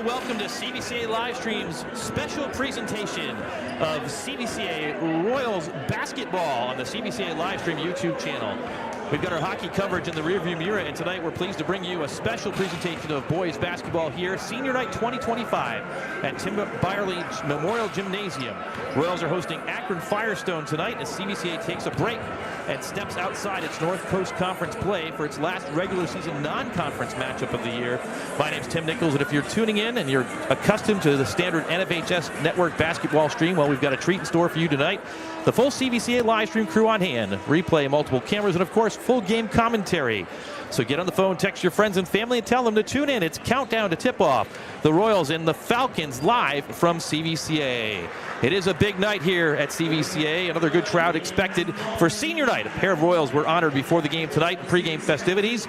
and welcome to CVCA Livestream's special presentation of CVCA Royals basketball on the CVCA Livestream YouTube channel. We've got our hockey coverage in the rearview mirror, and tonight we're pleased to bring you a special presentation of boys basketball here, Senior Night 2025 at Beyerle Memorial Gymnasium. Royals are hosting Akron Firestone tonight as CVCA takes a break and steps outside its North Coast Conference play for its last regular season non-conference matchup of the year. My name's Tim Nichols, and if you're tuning in and you're accustomed to the standard NFHS network basketball stream, well, we've got a treat in store for you tonight. The full CVCA Livestream crew on hand, replay, multiple cameras, and of course, full game commentary. So get on the phone, text your friends and family, and tell them to tune in. It's countdown to tip-off. The Royals and the Falcons live from CVCA. It is a big night here at CVCA. Another good crowd expected for Senior Night. A pair of Royals were honored before the game tonight in pregame festivities.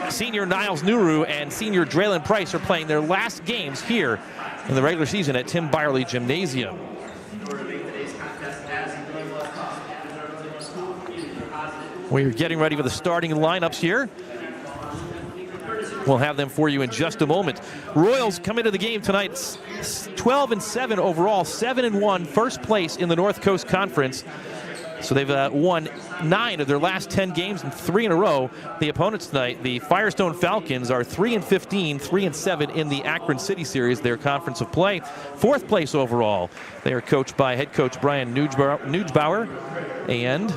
Senior Niles Nuru and Senior Draylon Price are playing their last games here in the regular season at Tim Beyerle Gymnasium. We're getting ready for the starting lineups here. We'll have them for you in just a moment. Royals come into the game tonight 12-7 overall, 7-1, first place in the North Coast Conference. So they've won 9 of their last 10 games and 3 in a row. The opponents tonight, the Firestone Falcons, are 3-15, 3-7 in the Akron City Series, their conference of play. 4th place overall. They are coached by head coach Brian Nugebauer, and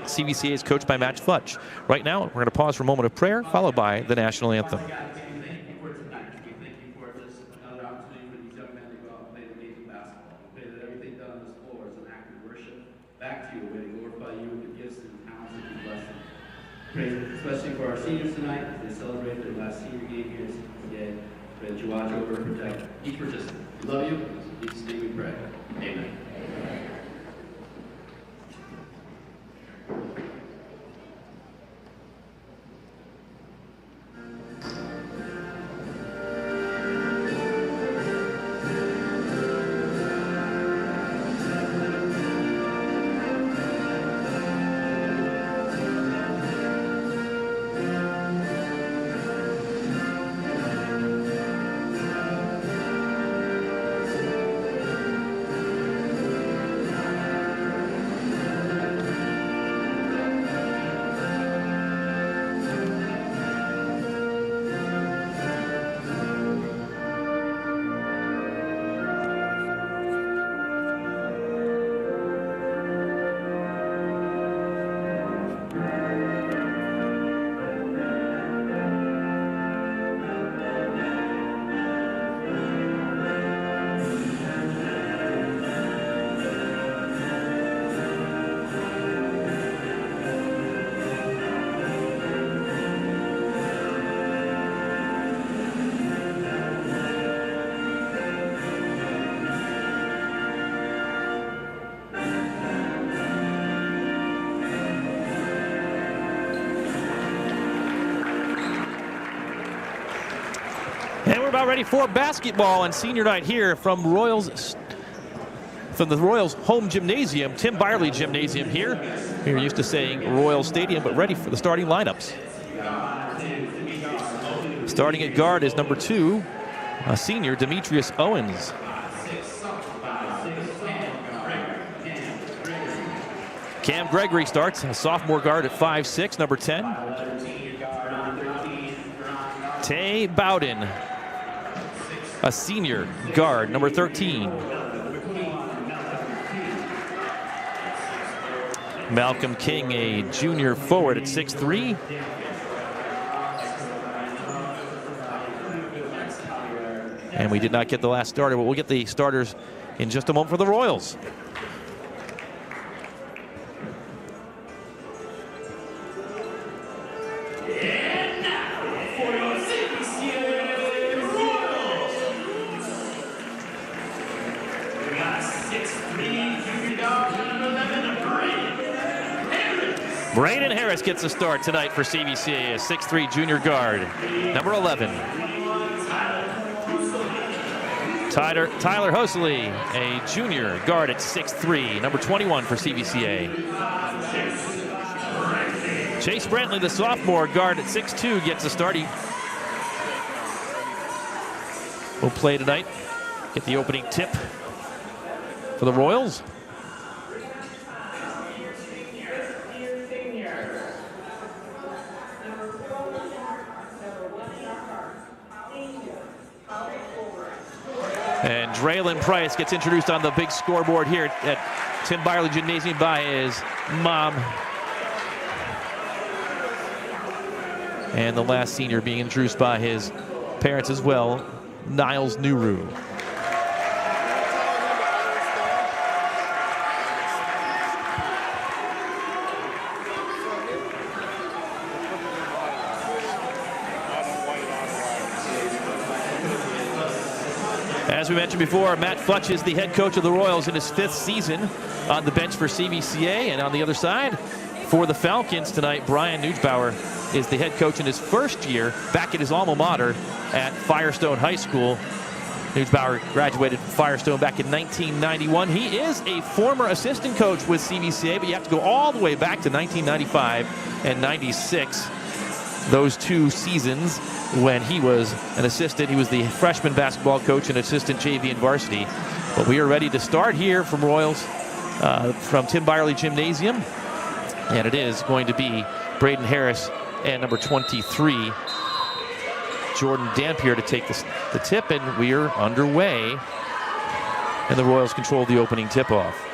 CVCA is coached by Matt Futch. Right now, we're going to pause for a moment of prayer, followed by the national anthem. Thank you for tonight. We thank you for this another opportunity for these young men to go out and play the game of basketball. We pray that everything done on this floor is an act of worship back to you, a way to glorify you with the gifts and talents that you bless them. Pray especially for our seniors tonight as they celebrate their last senior game here at CVCA. Pray that you watch over and protect each participant. We love you. In Jesus' name we pray. Amen. And we're about ready for basketball on Senior Night here from the Royals home gymnasium, Tim Beyerle Gymnasium here. You're used to saying Royal Stadium, but ready for the starting lineups. Starting at guard is number 2, senior Demetrius Owens. Cam Gregory starts, a sophomore guard at 5'6", number 10. Tay Bowden, a senior guard, number 13. Malcolm King, a junior forward at 6'3". And we did not get the last starter, but we'll get the starters in just a moment for the Royals. Braden Harris gets a start tonight for CVCA, a 6'3" junior guard. Number 11. Tyler Hosley, a junior guard at 6'3", number 21 for CVCA. Chase Brantley, the sophomore guard at 6'2", gets a start. will play tonight. Get the opening tip for the Royals. And Draylen Price gets introduced on the big scoreboard here at Tim Beyerle Gymnasium by his mom. And the last senior being introduced by his parents as well, Niles Nuru. As we mentioned before, Matt Futch is the head coach of the Royals in his 5th season on the bench for CVCA. And on the other side, for the Falcons tonight, Brian Nuggebauer is the head coach in his 1st year back at his alma mater at Firestone High School. Nuggebauer graduated from Firestone back in 1991. He is a former assistant coach with CVCA, but you have to go all the way back to 1995 and 96. Those 2 seasons when he was an assistant. He was the freshman basketball coach and assistant JV and varsity. But we are ready to start here from Royals, from Tim Beyerle Gymnasium. And it is going to be Braden Harris and number 23, Jordan Dampier, to take the tip. And we are underway. And the Royals control the opening tip-off.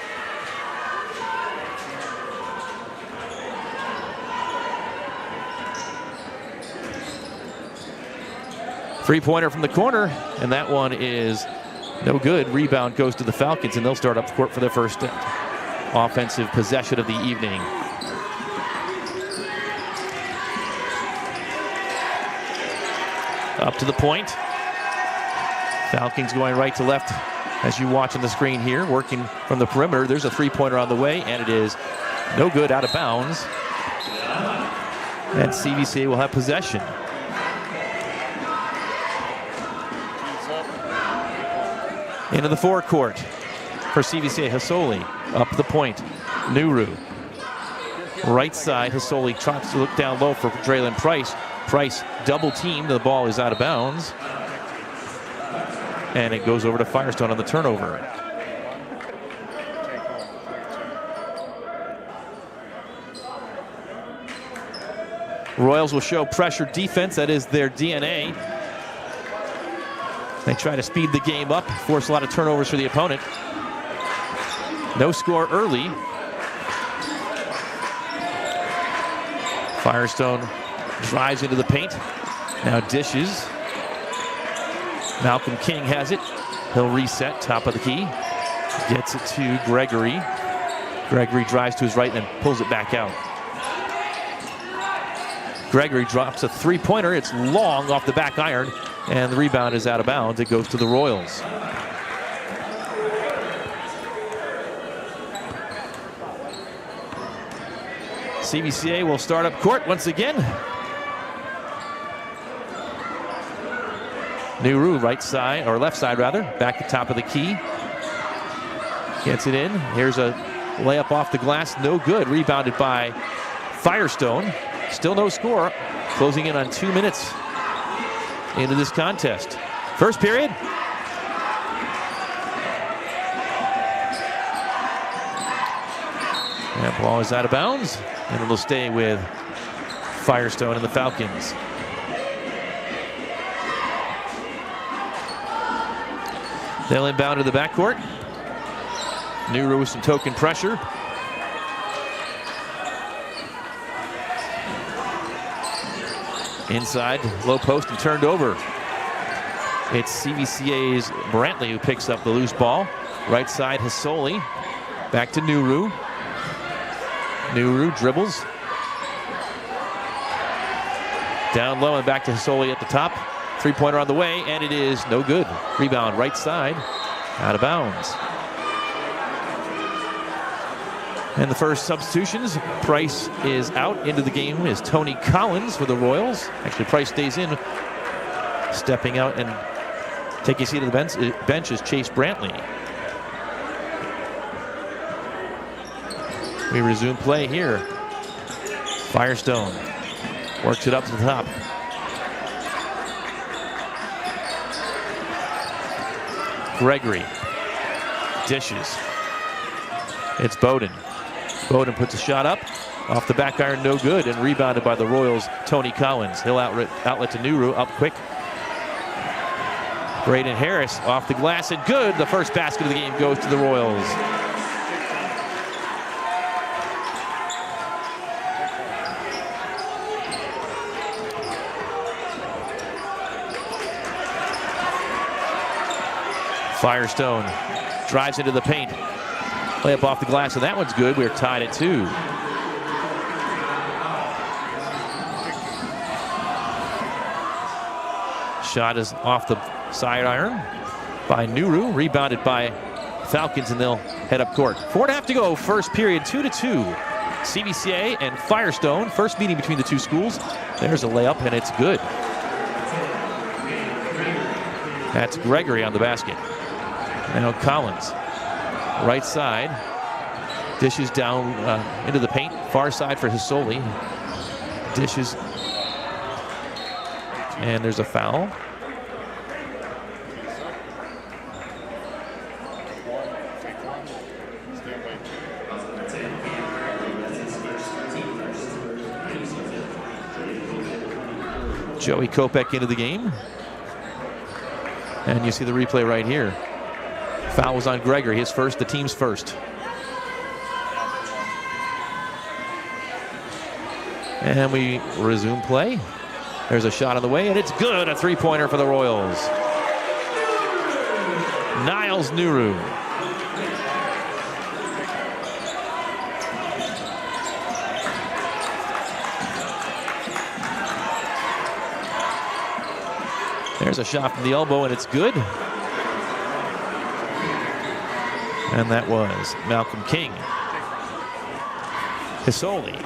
Three-pointer from the corner, and that one is no good. Rebound goes to the Falcons, and they'll start up court for their first offensive possession of the evening. Up to the point. Falcons going right to left, as you watch on the screen here, working from the perimeter. There's a three-pointer on the way, and it is no good, out of bounds. And CVCA will have possession. Into the forecourt for CVCA. Hasoli up the point. Nuru. Right side. Hasoli tries to look down low for Draylen Price. Price double teamed. The ball is out of bounds. And it goes over to Firestone on the turnover. Royals will show pressure defense. That is their DNA. They try to speed the game up, force a lot of turnovers for the opponent. No score early. Firestone drives into the paint. Now dishes. Malcolm King has it. He'll reset, top of the key. Gets it to Gregory. Gregory drives to his right and then pulls it back out. Gregory drops a three-pointer. It's long off the back iron. And the rebound is out of bounds. It goes to the Royals. CVCA will start up court once again. Nuru, right side, or left side rather, back at top of the key. Gets it in. Here's a layup off the glass, no good. Rebounded by Firestone. Still no score. Closing in on 2 minutes into this contest. First period. That ball is out of bounds, and it'll stay with Firestone and the Falcons. They'll inbound to the backcourt. Nuru with some token pressure. Inside, low post and turned over. It's CVCA's Brantley who picks up the loose ball. Right side, Hasoli. Back to Nuru. Nuru dribbles. Down low and back to Hasoli at the top. Three-pointer on the way, and it is no good. Rebound right side, out of bounds. And the first substitutions, Price is out. Into the game is Tony Collins for the Royals. Actually, Price stays in. Stepping out and taking a seat at the bench is Chase Brantley. We resume play here. Firestone works it up to the top. Gregory dishes. It's Bowden. Bowden puts a shot up. Off the back iron, no good, and rebounded by the Royals' Tony Collins. He'll outlet to Nuru, up quick. Braden Harris off the glass and good. The first basket of the game goes to the Royals. Firestone drives into the paint. Layup off the glass, and that one's good. We're tied at 2. Shot is off the side iron by Nuru, rebounded by Falcons, and they'll head up court. 4.5 to go, first period, 2-2. CVCA and Firestone, first meeting between the two schools. There's a layup, and it's good. That's Gregory on the basket. Now Collins, right side, dishes down into the paint, far side for Hisoli. Dishes, and there's a foul. Joey Kopech into the game. And you see the replay right here. Foul was on Gregory, his first, the team's first. And we resume play. There's a shot on the way, and it's good. A three-pointer for the Royals. Niles Nuru. There's a shot from the elbow, and it's good. And that was Malcolm King. Hisoli.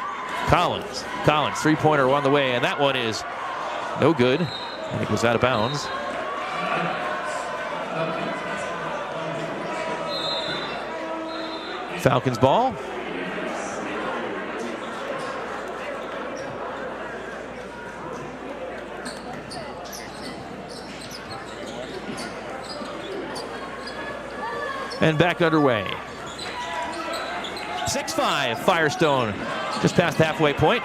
Collins. Collins, three-pointer on the way, and that one is no good. And it goes out of bounds. Falcons ball. And back underway. 6-5, Firestone, just past the halfway point.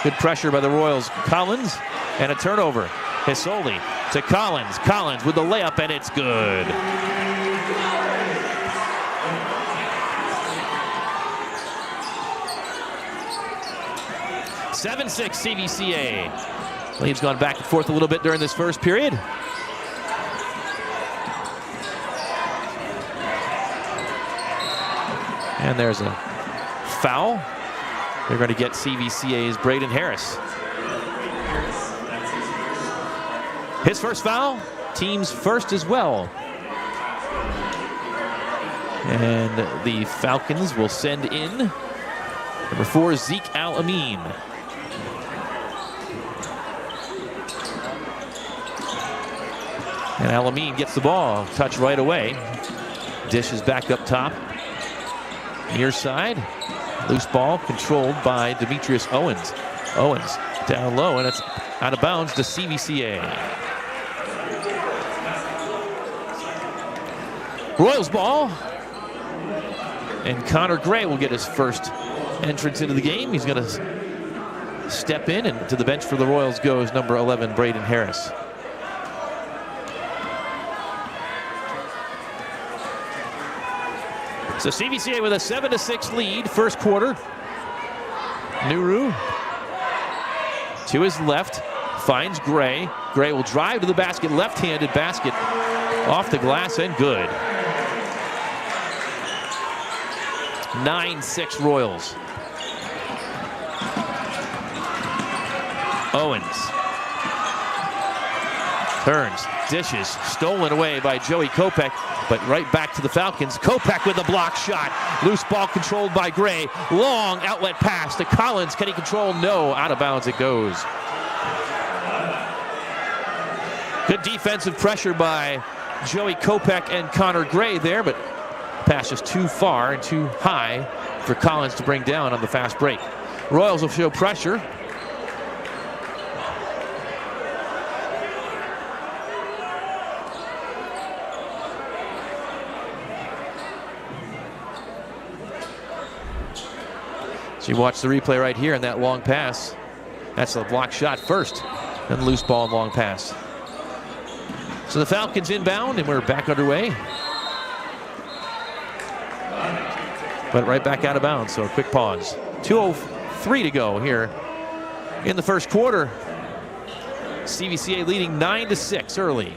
Good pressure by the Royals. Collins, and a turnover. Hisoli to Collins. Collins with the layup, and it's good. (7-6) CVCA. Lead's gone back and forth a little bit during this first period. And there's a foul. They're going to get CVCA's Braden Harris. His first foul, team's first as well. And the Falcons will send in number 4, Zeke Al-Amin. And Al-Amin gets the ball, touch right away. Dishes back up top. Near side, loose ball controlled by Demetrius Owens. Owens down low, and it's out of bounds to CVCA. Royals ball. And Connor Gray will get his first entrance into the game. He's going to step in, and to the bench for the Royals goes number 11, Braden Harris. So CVCA with a 7-6 lead, first quarter. Nuru to his left, finds Gray. Gray will drive to the basket, left-handed basket, off the glass, and good. 9-6 Royals. Owens turns, dishes, stolen away by Joey Kopech, but right back to the Falcons. Kopech with a block shot. Loose ball controlled by Gray. Long outlet pass to Collins. Can he control? No. Out of bounds it goes. Good defensive pressure by Joey Kopech and Connor Gray there, but pass just too far and too high for Collins to bring down on the fast break. Royals will show pressure. So you watch the replay right here, and that long pass. That's a block shot first, and loose ball and long pass. So the Falcons inbound, and we're back underway. But right back out of bounds, so a quick pause. 2:03 to go here in the first quarter. CVCA leading 9-6 early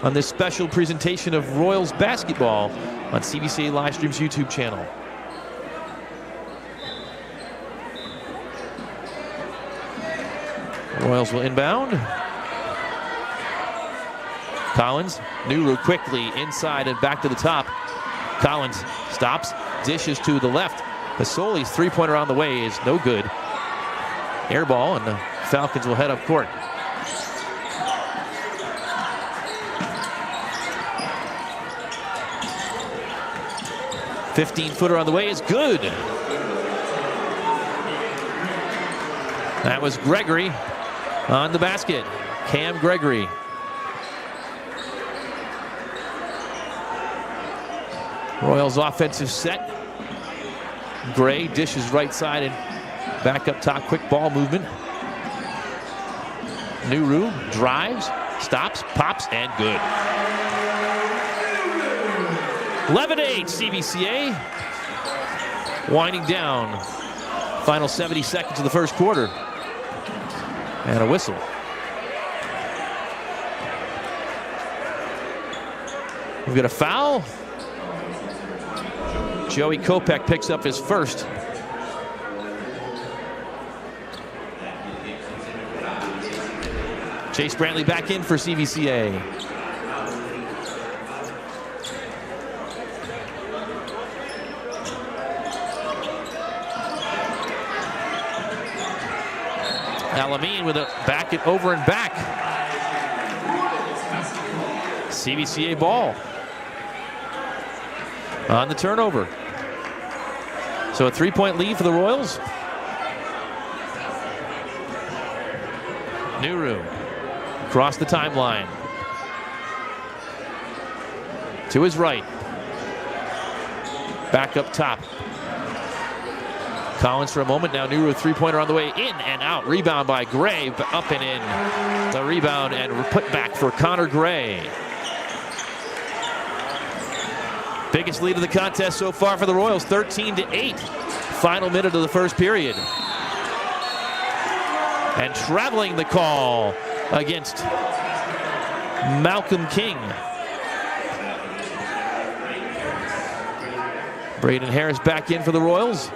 on this special presentation of Royals basketball on CVCA Livestream's YouTube channel. Royals will inbound. Collins, Nuru quickly inside and back to the top. Collins stops, dishes to the left. Pasoli's three-pointer on the way is no good. Air ball, and the Falcons will head up court. "15-footer on the way is good. That was Gregory on the basket. Cam Gregory. Royals offensive set. Gray dishes right side and back up top. Quick ball movement. Nuru drives, stops, pops, and good. 11-8 CVCA. Winding down. Final 70 seconds of the first quarter. And a whistle. We've got a foul. Joey Kopech picks up his first. Chase Brantley back in for CVCA. Alameen with a back it over and back. CVCA ball on the turnover. So a 3-point lead for the Royals. Nuru across the timeline. To his right. Back up top. Collins for a moment. Now Nuru, three-pointer on the way in and out. Rebound by Gray. Up and in. The rebound and put back for Connor Gray. Biggest lead of the contest so far for the Royals, 13-8. Final minute of the first period. And traveling the call against Malcolm King. Braden Harris back in for the Royals.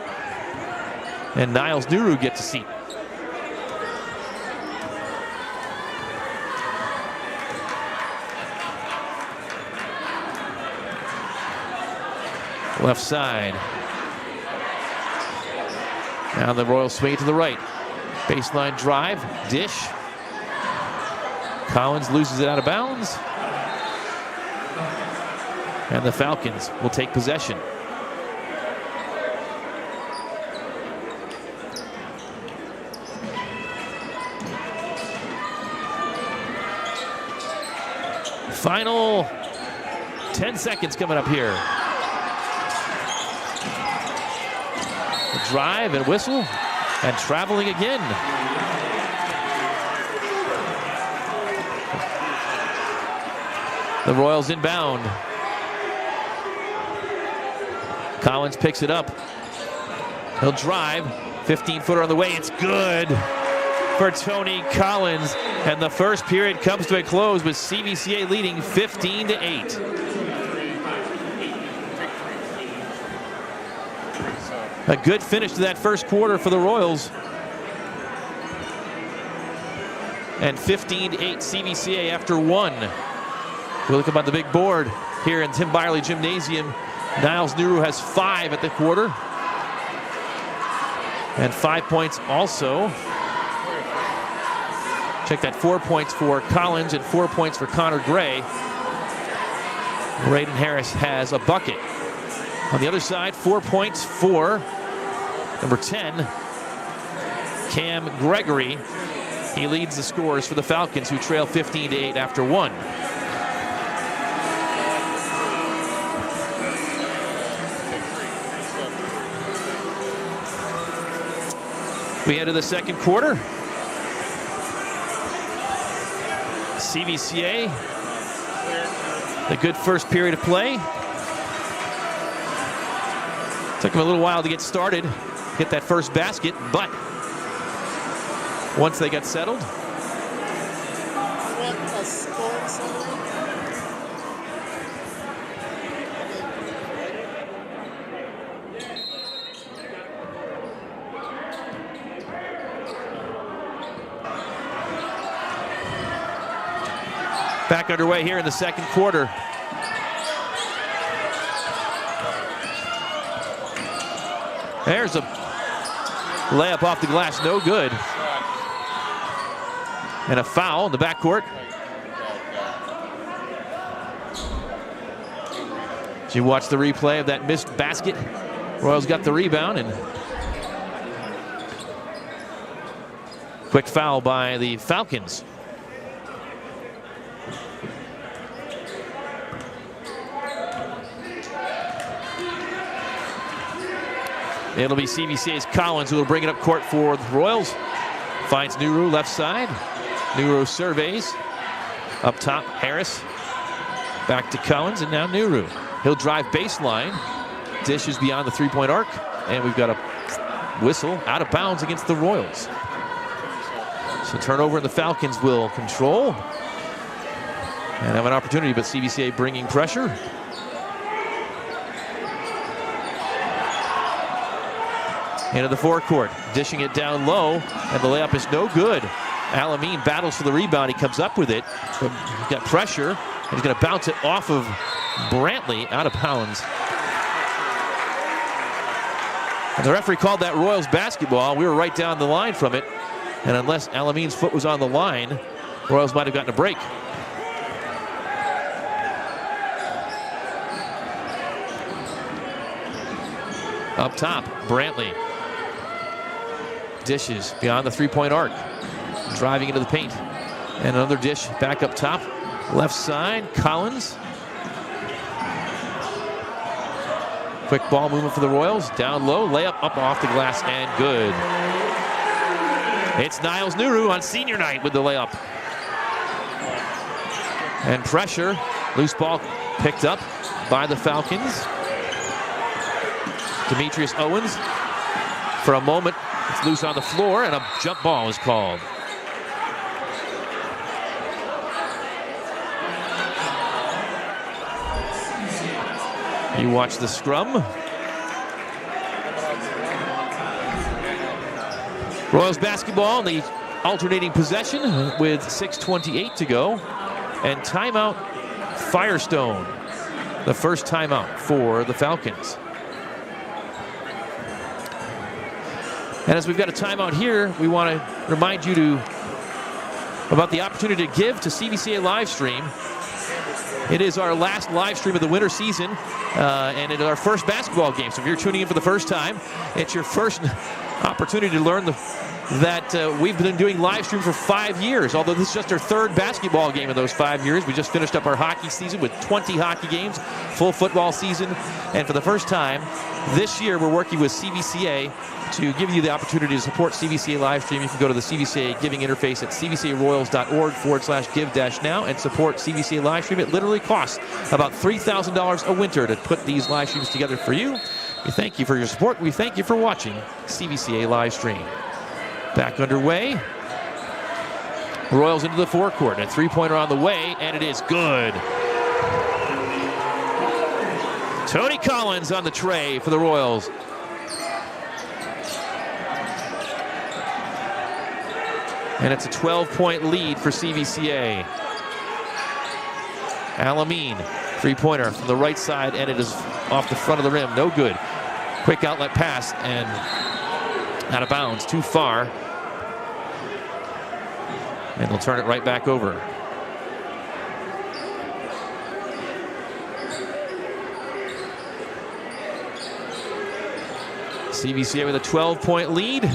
And Niles Nuru gets a seat. Left side. Now the Royals swing to the right. Baseline drive, dish. Collins loses it out of bounds. And the Falcons will take possession. Final 10 seconds coming up here. Drive and whistle, and traveling again. The Royals inbound. Collins picks it up. He'll drive. 15-footer on the way. It's good for Tony Collins. And the first period comes to a close with CVCA leading 15-8. A good finish to that first quarter for the Royals. And 15-8 CVCA after one. We look up on the big board here in Tim Beyerle Gymnasium. Niles Nuru has 5 at the quarter. And 5 points also. Check that, 4 points for Collins and 4 points for Connor Gray. Braden Harris has a bucket. On the other side, 4 points for number 10, Cam Gregory. He leads the scores for the Falcons, who trail 15-8 after one. We head to the second quarter. CVCA, a good first period of play. Took them a little while to get started, hit that first basket, but once they got settled, back underway here in the second quarter. There's a layup off the glass, no good. And a foul in the backcourt. As you watch the replay of that missed basket, Royals got the rebound, and quick foul by the Falcons. It'll be CVCA's Collins who will bring it up court for the Royals. Finds Nuru left side. Nuru surveys. Up top, Harris. Back to Collins, and now Nuru. He'll drive baseline. Dishes beyond the three-point arc. And we've got a whistle out of bounds against the Royals. So turnover, and the Falcons will control. And have an opportunity, but CVCA bringing pressure. Into the forecourt, dishing it down low, and the layup is no good. Alameen battles for the rebound. He comes up with it. He's got pressure, and he's going to bounce it off of Brantley, out of bounds. And the referee called that Royals basketball. We were right down the line from it, and unless Alameen's foot was on the line, Royals might have gotten a break. Up top, Brantley. Dishes beyond the three-point arc. Driving into the paint. And another dish back up top. Left side, Collins. Quick ball movement for the Royals. Down low, layup up off the glass, and good. It's Niles Nuru on senior night with the layup. And pressure. Loose ball picked up by the Falcons. Demetrius Owens, for a moment, it's loose on the floor, and a jump ball is called. You watch the scrum. Royals basketball in the alternating possession with 6:28 to go. And timeout, Firestone. The first timeout for the Falcons. And as we've got a timeout here, we want to remind you about the opportunity to give to CVCA Livestream. It is our last live stream of the winter season, and it is our first basketball game. So if you're tuning in for the first time, it's your first opportunity to learn that we've been doing live stream for 5 years, although this is just our third basketball game in those 5 years. We just finished up our hockey season with 20 hockey games, full football season, and for the first time this year we're working with CVCA to give you the opportunity to support CVCA Livestream. You can go to the CVCA giving interface at cvcaroyals.org/give-now and support CVCA Livestream. It literally costs about $3,000 a winter to put these live streams together for you. We thank you for your support. We thank you for watching CVCA Livestream. Back underway. Royals into the forecourt. A three-pointer on the way, and it is good. Tony Collins on the tray for the Royals. And it's a 12-point lead for CVCA. Alameen, three-pointer from the right side, and it is off the front of the rim. No good. Quick outlet pass, and out of bounds, too far. And they'll turn it right back over. CVCA with a 12-point lead.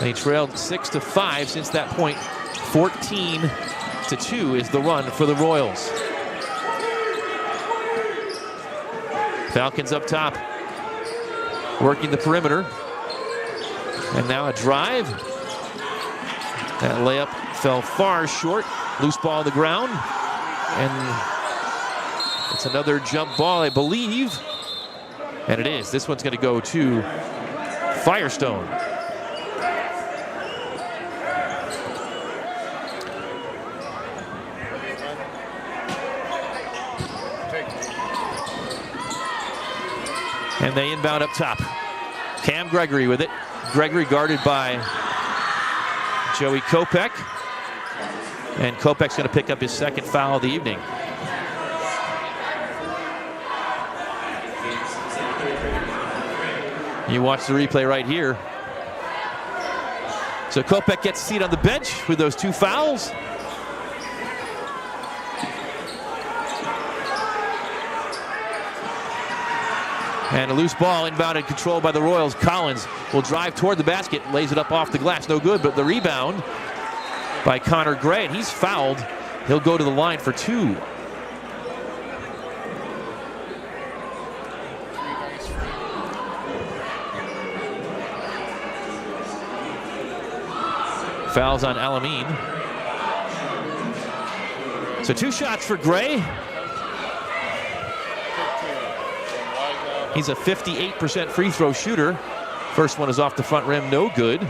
They trailed 6-5 since that point. 14-2 is the run for the Royals. Falcons up top. working the perimeter. And now a drive. That layup fell far short. Loose ball on the ground. And it's another jump ball, I believe. And it is. This one's going to go to Firestone. And they inbound up top. Cam Gregory with it. Gregory guarded by Joey Kopech. And Kopech's going to pick up his second foul of the evening. You watch the replay right here. So Kopech gets a seat on the bench with those 2 fouls. And a loose ball inbounded, controlled by the Royals. Collins will drive toward the basket, lays it up off the glass, no good, but the rebound by Connor Gray, and he's fouled. He'll go to the line for 2. Fouls on Alamine. So 2 shots for Gray. He's a 58% free throw shooter. First one is off the front rim, no good.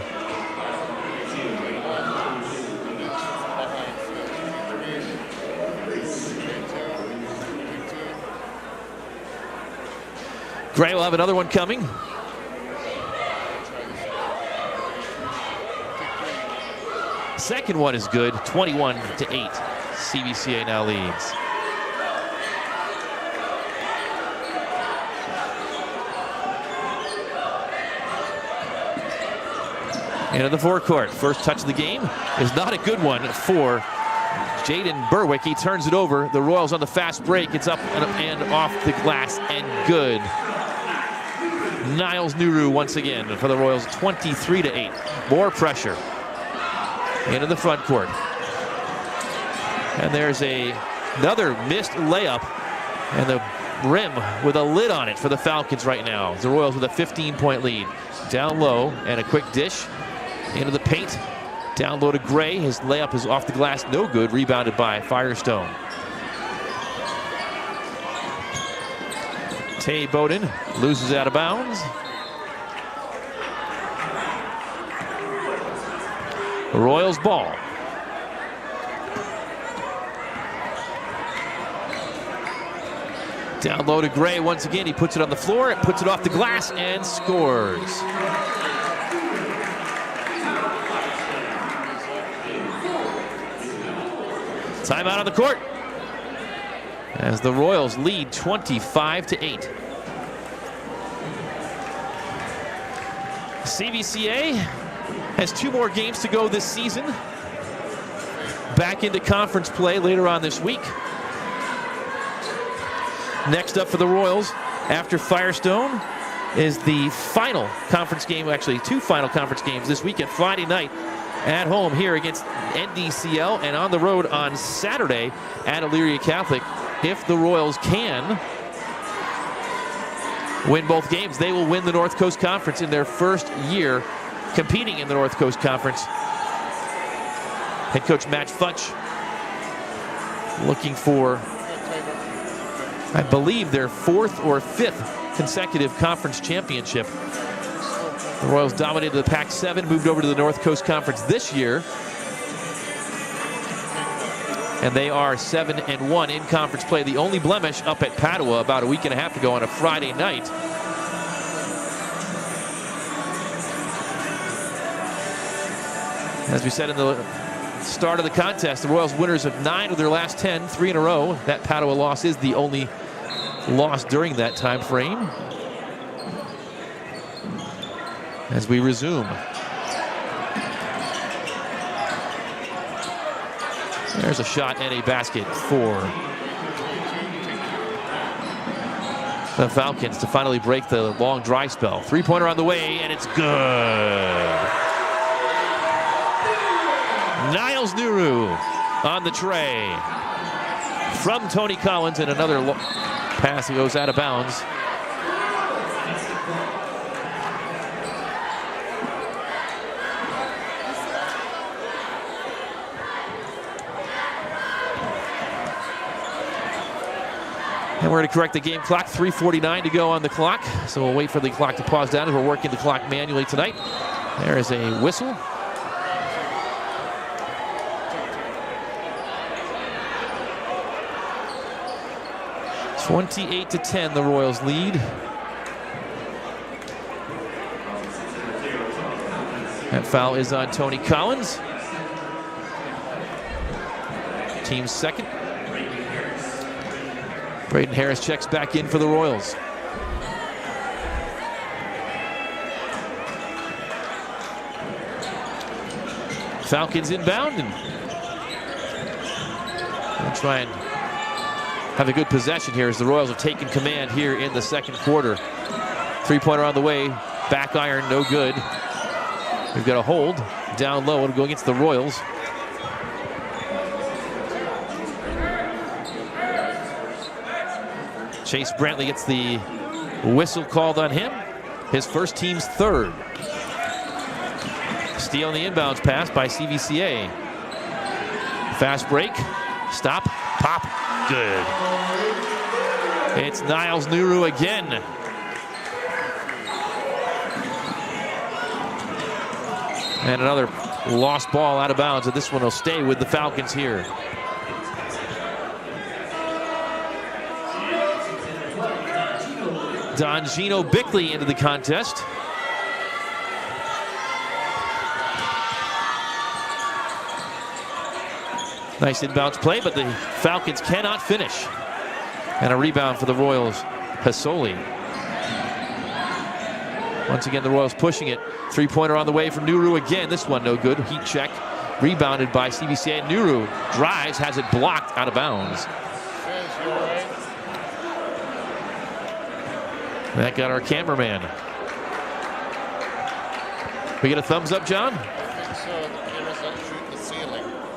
Gray will have another one coming. Second one is good, 21-8. CVCA now leads. Into the forecourt. First touch of the game is not a good one for Jaden Berwick. He turns it over. The Royals on the fast break. It's up and off the glass and good. Niles Nuru once again for the Royals, 23-8. More pressure into the front court. And there's another missed layup and the rim with a lid on it for the Falcons right now. The Royals with a 15-point lead. Down low and a quick dish into the paint. Down low to Gray. His layup is off the glass, no good. Rebounded by Firestone. Tay Bowden loses out of bounds. The Royals ball. Down low to Gray once again. He puts it on the floor, puts it off the glass, and scores. Timeout on the court as the Royals lead 25-8. CVCA has 2 more games to go this season. Back into conference play later on this week. Next up for the Royals after Firestone is the final conference game, actually 2 final conference games this weekend. Friday night at home here against NDCL, and on the road on Saturday at Elyria Catholic. If the Royals can win both games, they will win the North Coast Conference in their first year competing in the North Coast Conference. Head coach Matt Futch looking for, I believe, their 4th or 5th consecutive conference championship. The Royals dominated the Pac-7, moved over to the North Coast Conference this year. And they are 7-1 in conference play. The only blemish up at Padua about a week and a half ago on a Friday night. As we said in the start of the contest, the Royals winners of 9 of their last 10, 3 in a row. That Padua loss is the only loss during that time frame. As we resume. There's a shot and a basket for the Falcons to finally break the long dry spell. 3-pointer on the way, and it's good. Niles Nuru on the tray from Tony Collins, and another pass that goes out of bounds. And we're going to correct the game clock. 3:49 to go on the clock. So we'll wait for the clock to pause down as we're working the clock manually tonight. There is a whistle. (28-10), the Royals lead. That foul is on Tony Collins. Team's second. Braden Harris checks back in for the Royals. Falcons inbound, and we'll try and have a good possession here as the Royals have taken command here in the second quarter. Three-pointer on the way, back iron, no good. We've got a hold down low. It'll go against the Royals. Chase Brantley gets the whistle called on him. His first, team's third. Steal on the inbounds pass by CVCA. Fast break. Stop. Pop. Good. It's Niles Nuru again. And another lost ball out of bounds, and this one will stay with the Falcons here. Dongino Bickley into the contest. Nice inbounds play, but the Falcons cannot finish. And a rebound for the Royals, Hasoli. Once again, the Royals pushing it. Three-pointer on the way from Nuru again. This one no good. Heat check. Rebounded by CVCA. Nuru drives, has it blocked out of bounds. That got our cameraman. We get a thumbs up, John?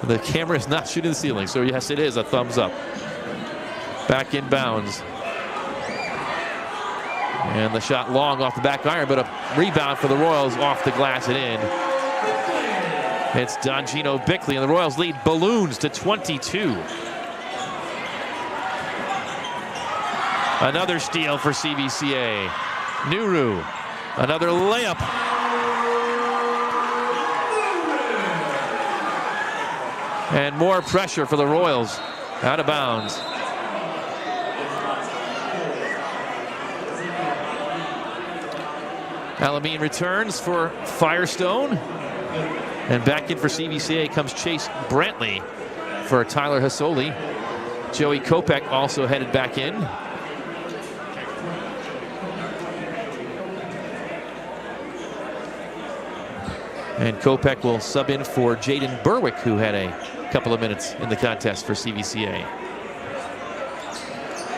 The camera is not shooting the ceiling, so yes, it is a thumbs up. Back in bounds. And the shot long off the back iron, but a rebound for the Royals off the glass and in. It's Dongino Bickley, and the Royals lead balloons to 22. Another steal for CVCA. Nuru, another layup. And more pressure for the Royals. Out of bounds. Alameen returns for Firestone. And back in for CVCA comes Chase Brantley for Tyler Hasoli. Joey Kopech also headed back in. And Kopech will sub in for Jaden Berwick, who had a couple of minutes in the contest for CVCA.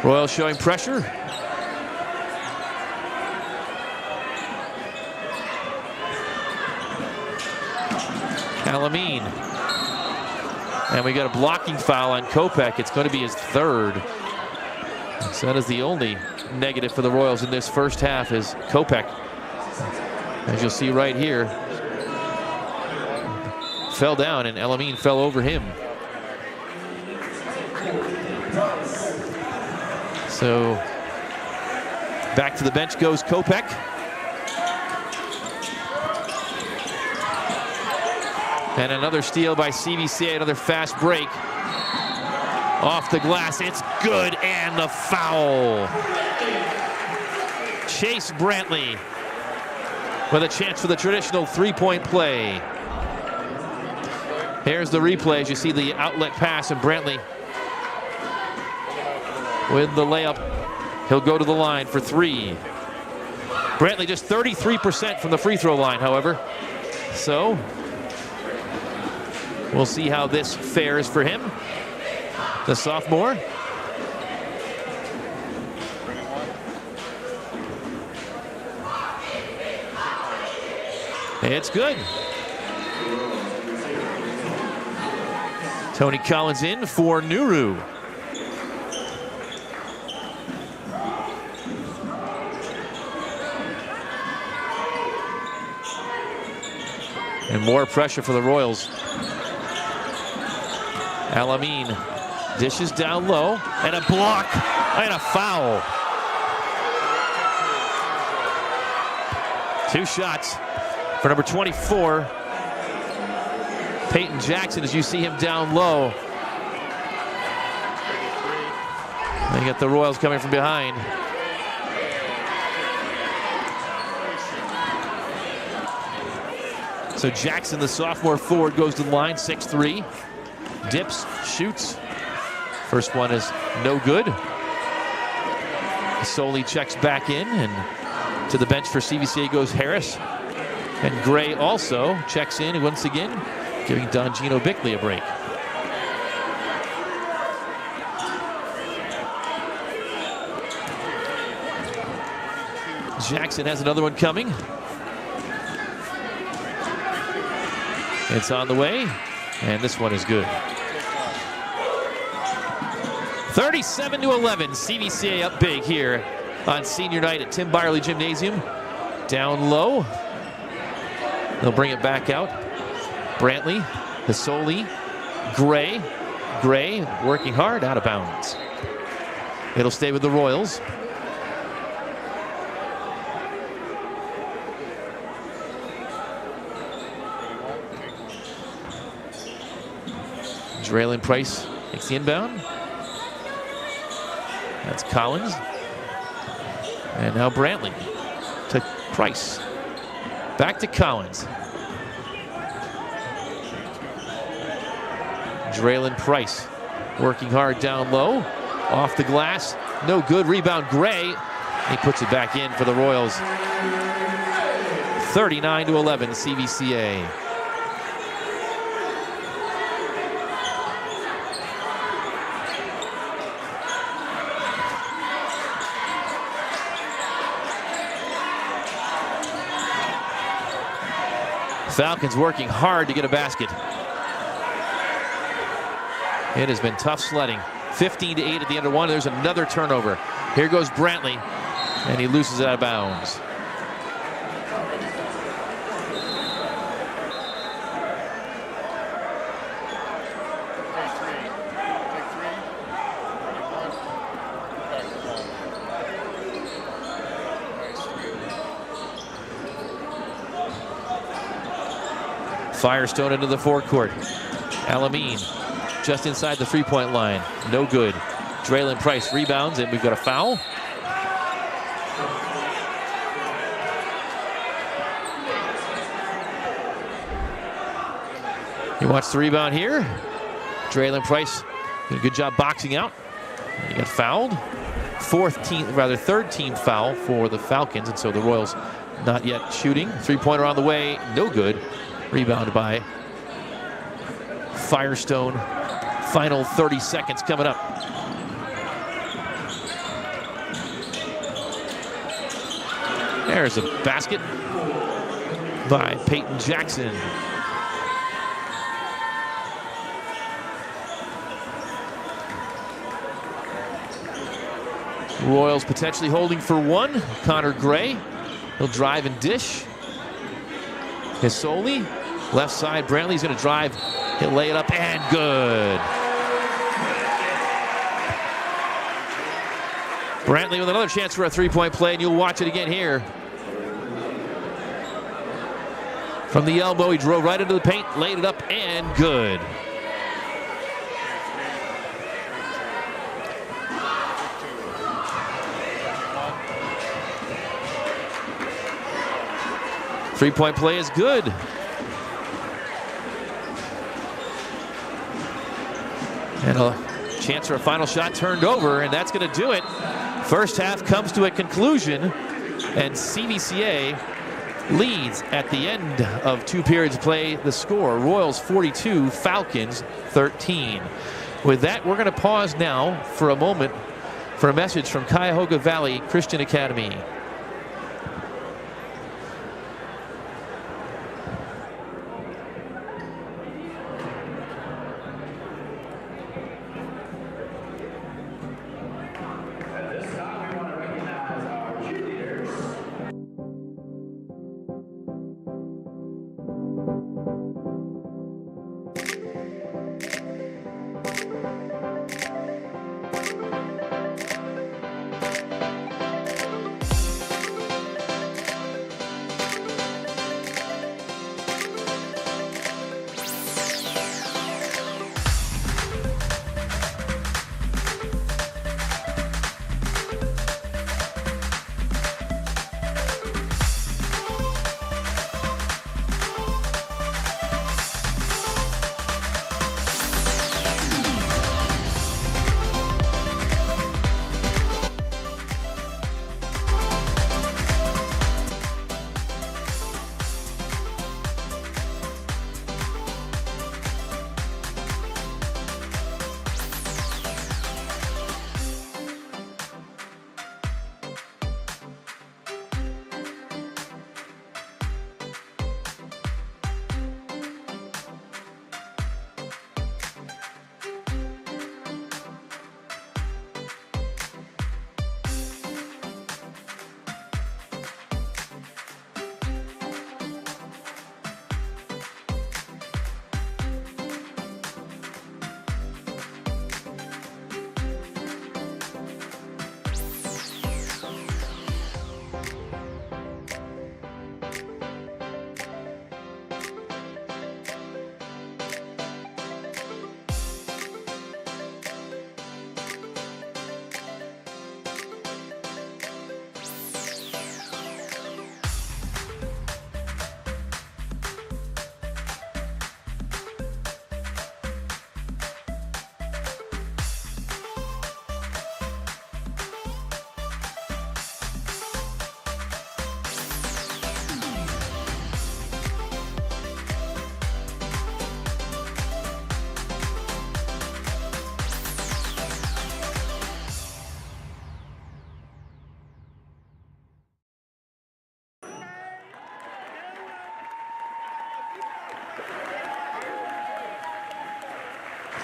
Royals showing pressure. Alameen. And we got a blocking foul on Kopech. It's going to be his third. So that is the only negative for the Royals in this first half is Kopech. As you'll see right here, fell down and Alameen fell over him. So back to the bench goes Kopech. And another steal by CVCA, another fast break. Off the glass, it's good, and the foul. Chase Brantley with a chance for the traditional three-point play. Here's the replay as you see the outlet pass, and Brantley with the layup. He'll go to the line for three. Brantley just 33% from the free throw line, however. So we'll see how this fares for him, the sophomore. It's good. Tony Collins in for Nuru. And more pressure for the Royals. Alameen Dishes down low, and a block, and a foul. 2 shots for number 24, Peyton Jackson, as you see him down low. And you got the Royals coming from behind. So Jackson, the sophomore forward, goes to the line, 6'3". Dips, shoots. First one is no good. Soley checks back in, and to the bench for CVCA goes Harris. And Gray also checks in once again, giving Dongino Bickley a break. Jackson has another one coming. It's on the way, and this one is good. 37-11, CVCA up big here on senior night at Tim Beyerle Gymnasium. Down low. They'll bring it back out. Brantley, Hasoli, Gray. Gray working hard, out of bounds. It'll stay with the Royals. Draylon Price takes the inbound. That's Collins. And now Brantley to Price. Back to Collins. Draylon Price working hard down low. Off the glass. No good. Rebound Gray. He puts it back in for the Royals. 39-11 CVCA. Falcons working hard to get a basket. It has been tough sledding. 15-8 at the end of one. There's another turnover. Here goes Brantley, and he loses it out of bounds. Firestone into the forecourt. Alamine just inside the three-point line. No good. Draylon Price rebounds, and we've got a foul. He wants the rebound here. Draylon Price did a good job boxing out. He got fouled. Third team foul for the Falcons, and so the Royals not yet shooting. Three-pointer on the way, no good. Rebound by Firestone. Final 30 seconds coming up. There's a basket by Peyton Jackson. Royals potentially holding for one. Connor Gray. He'll drive and dish. Hasoli, left side. Brantley's going to drive. He'll lay it up, and good. Brantley with another chance for a three-point play, and you'll watch it again here. From the elbow, he drove right into the paint, laid it up, and good. Three-point play is good. And a chance for a final shot turned over, and that's going to do it. First half comes to a conclusion, and CVCA leads at the end of 2 periods play the score. Royals 42, Falcons 13. With that, we're going to pause now for a moment for a message from Cuyahoga Valley Christian Academy.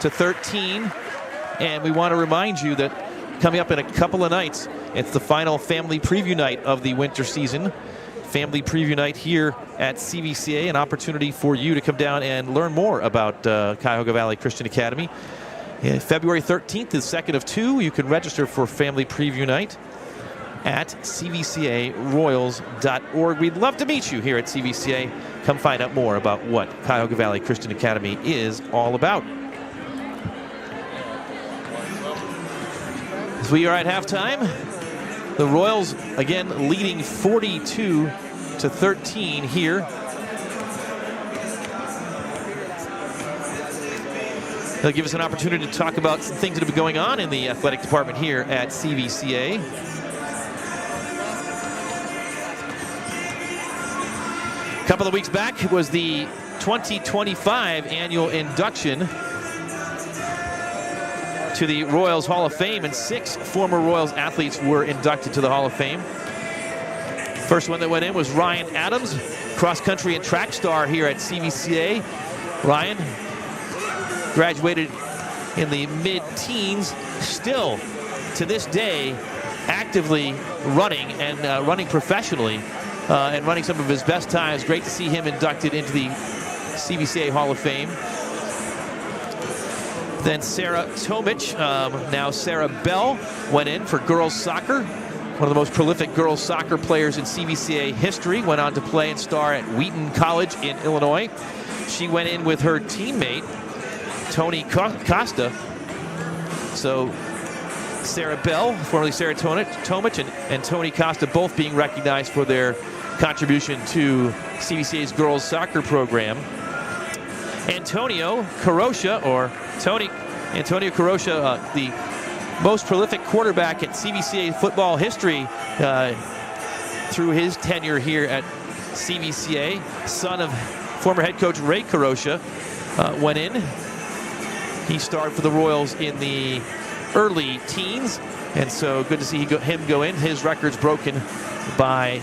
13. And we want to remind you that coming up in a couple of nights, it's the final family preview night of the winter season. Family preview night here at CVCA, an opportunity for you to come down and learn more about Cuyahoga Valley Christian Academy. February 13th is second of two. You can register for family preview night at cvcaroyals.org. We'd love to meet you here at CVCA. Come find out more about what Cuyahoga Valley Christian Academy is all about. As we are at halftime, the Royals again leading 42-13 here. They'll give us an opportunity to talk about some things that have been going on in the athletic department here at CVCA. A couple of weeks back was the 2025 annual induction to the Royals Hall of Fame, and 6 former Royals athletes were inducted to the Hall of Fame. First one that went in was Ryan Adams, cross-country and track star here at CVCA. Ryan graduated in the mid-teens, still to this day actively running and running professionally and running some of his best times. Great to see him inducted into the CVCA Hall of Fame. Then Sarah Tomich, now Sarah Bell, went in for girls soccer. One of the most prolific girls soccer players in CVCA history. Went on to play and star at Wheaton College in Illinois. She went in with her teammate, Tony Costa. So Sarah Bell, formerly Sarah Tomich, and Tony Costa both being recognized for their contribution to CVCA's girls soccer program. Antonio Carosia, the most prolific quarterback at CVCA football history through his tenure here at CVCA, son of former head coach Ray Carosia, went in. He starred for the Royals in the early teens, and so good to see him go in. His record's broken by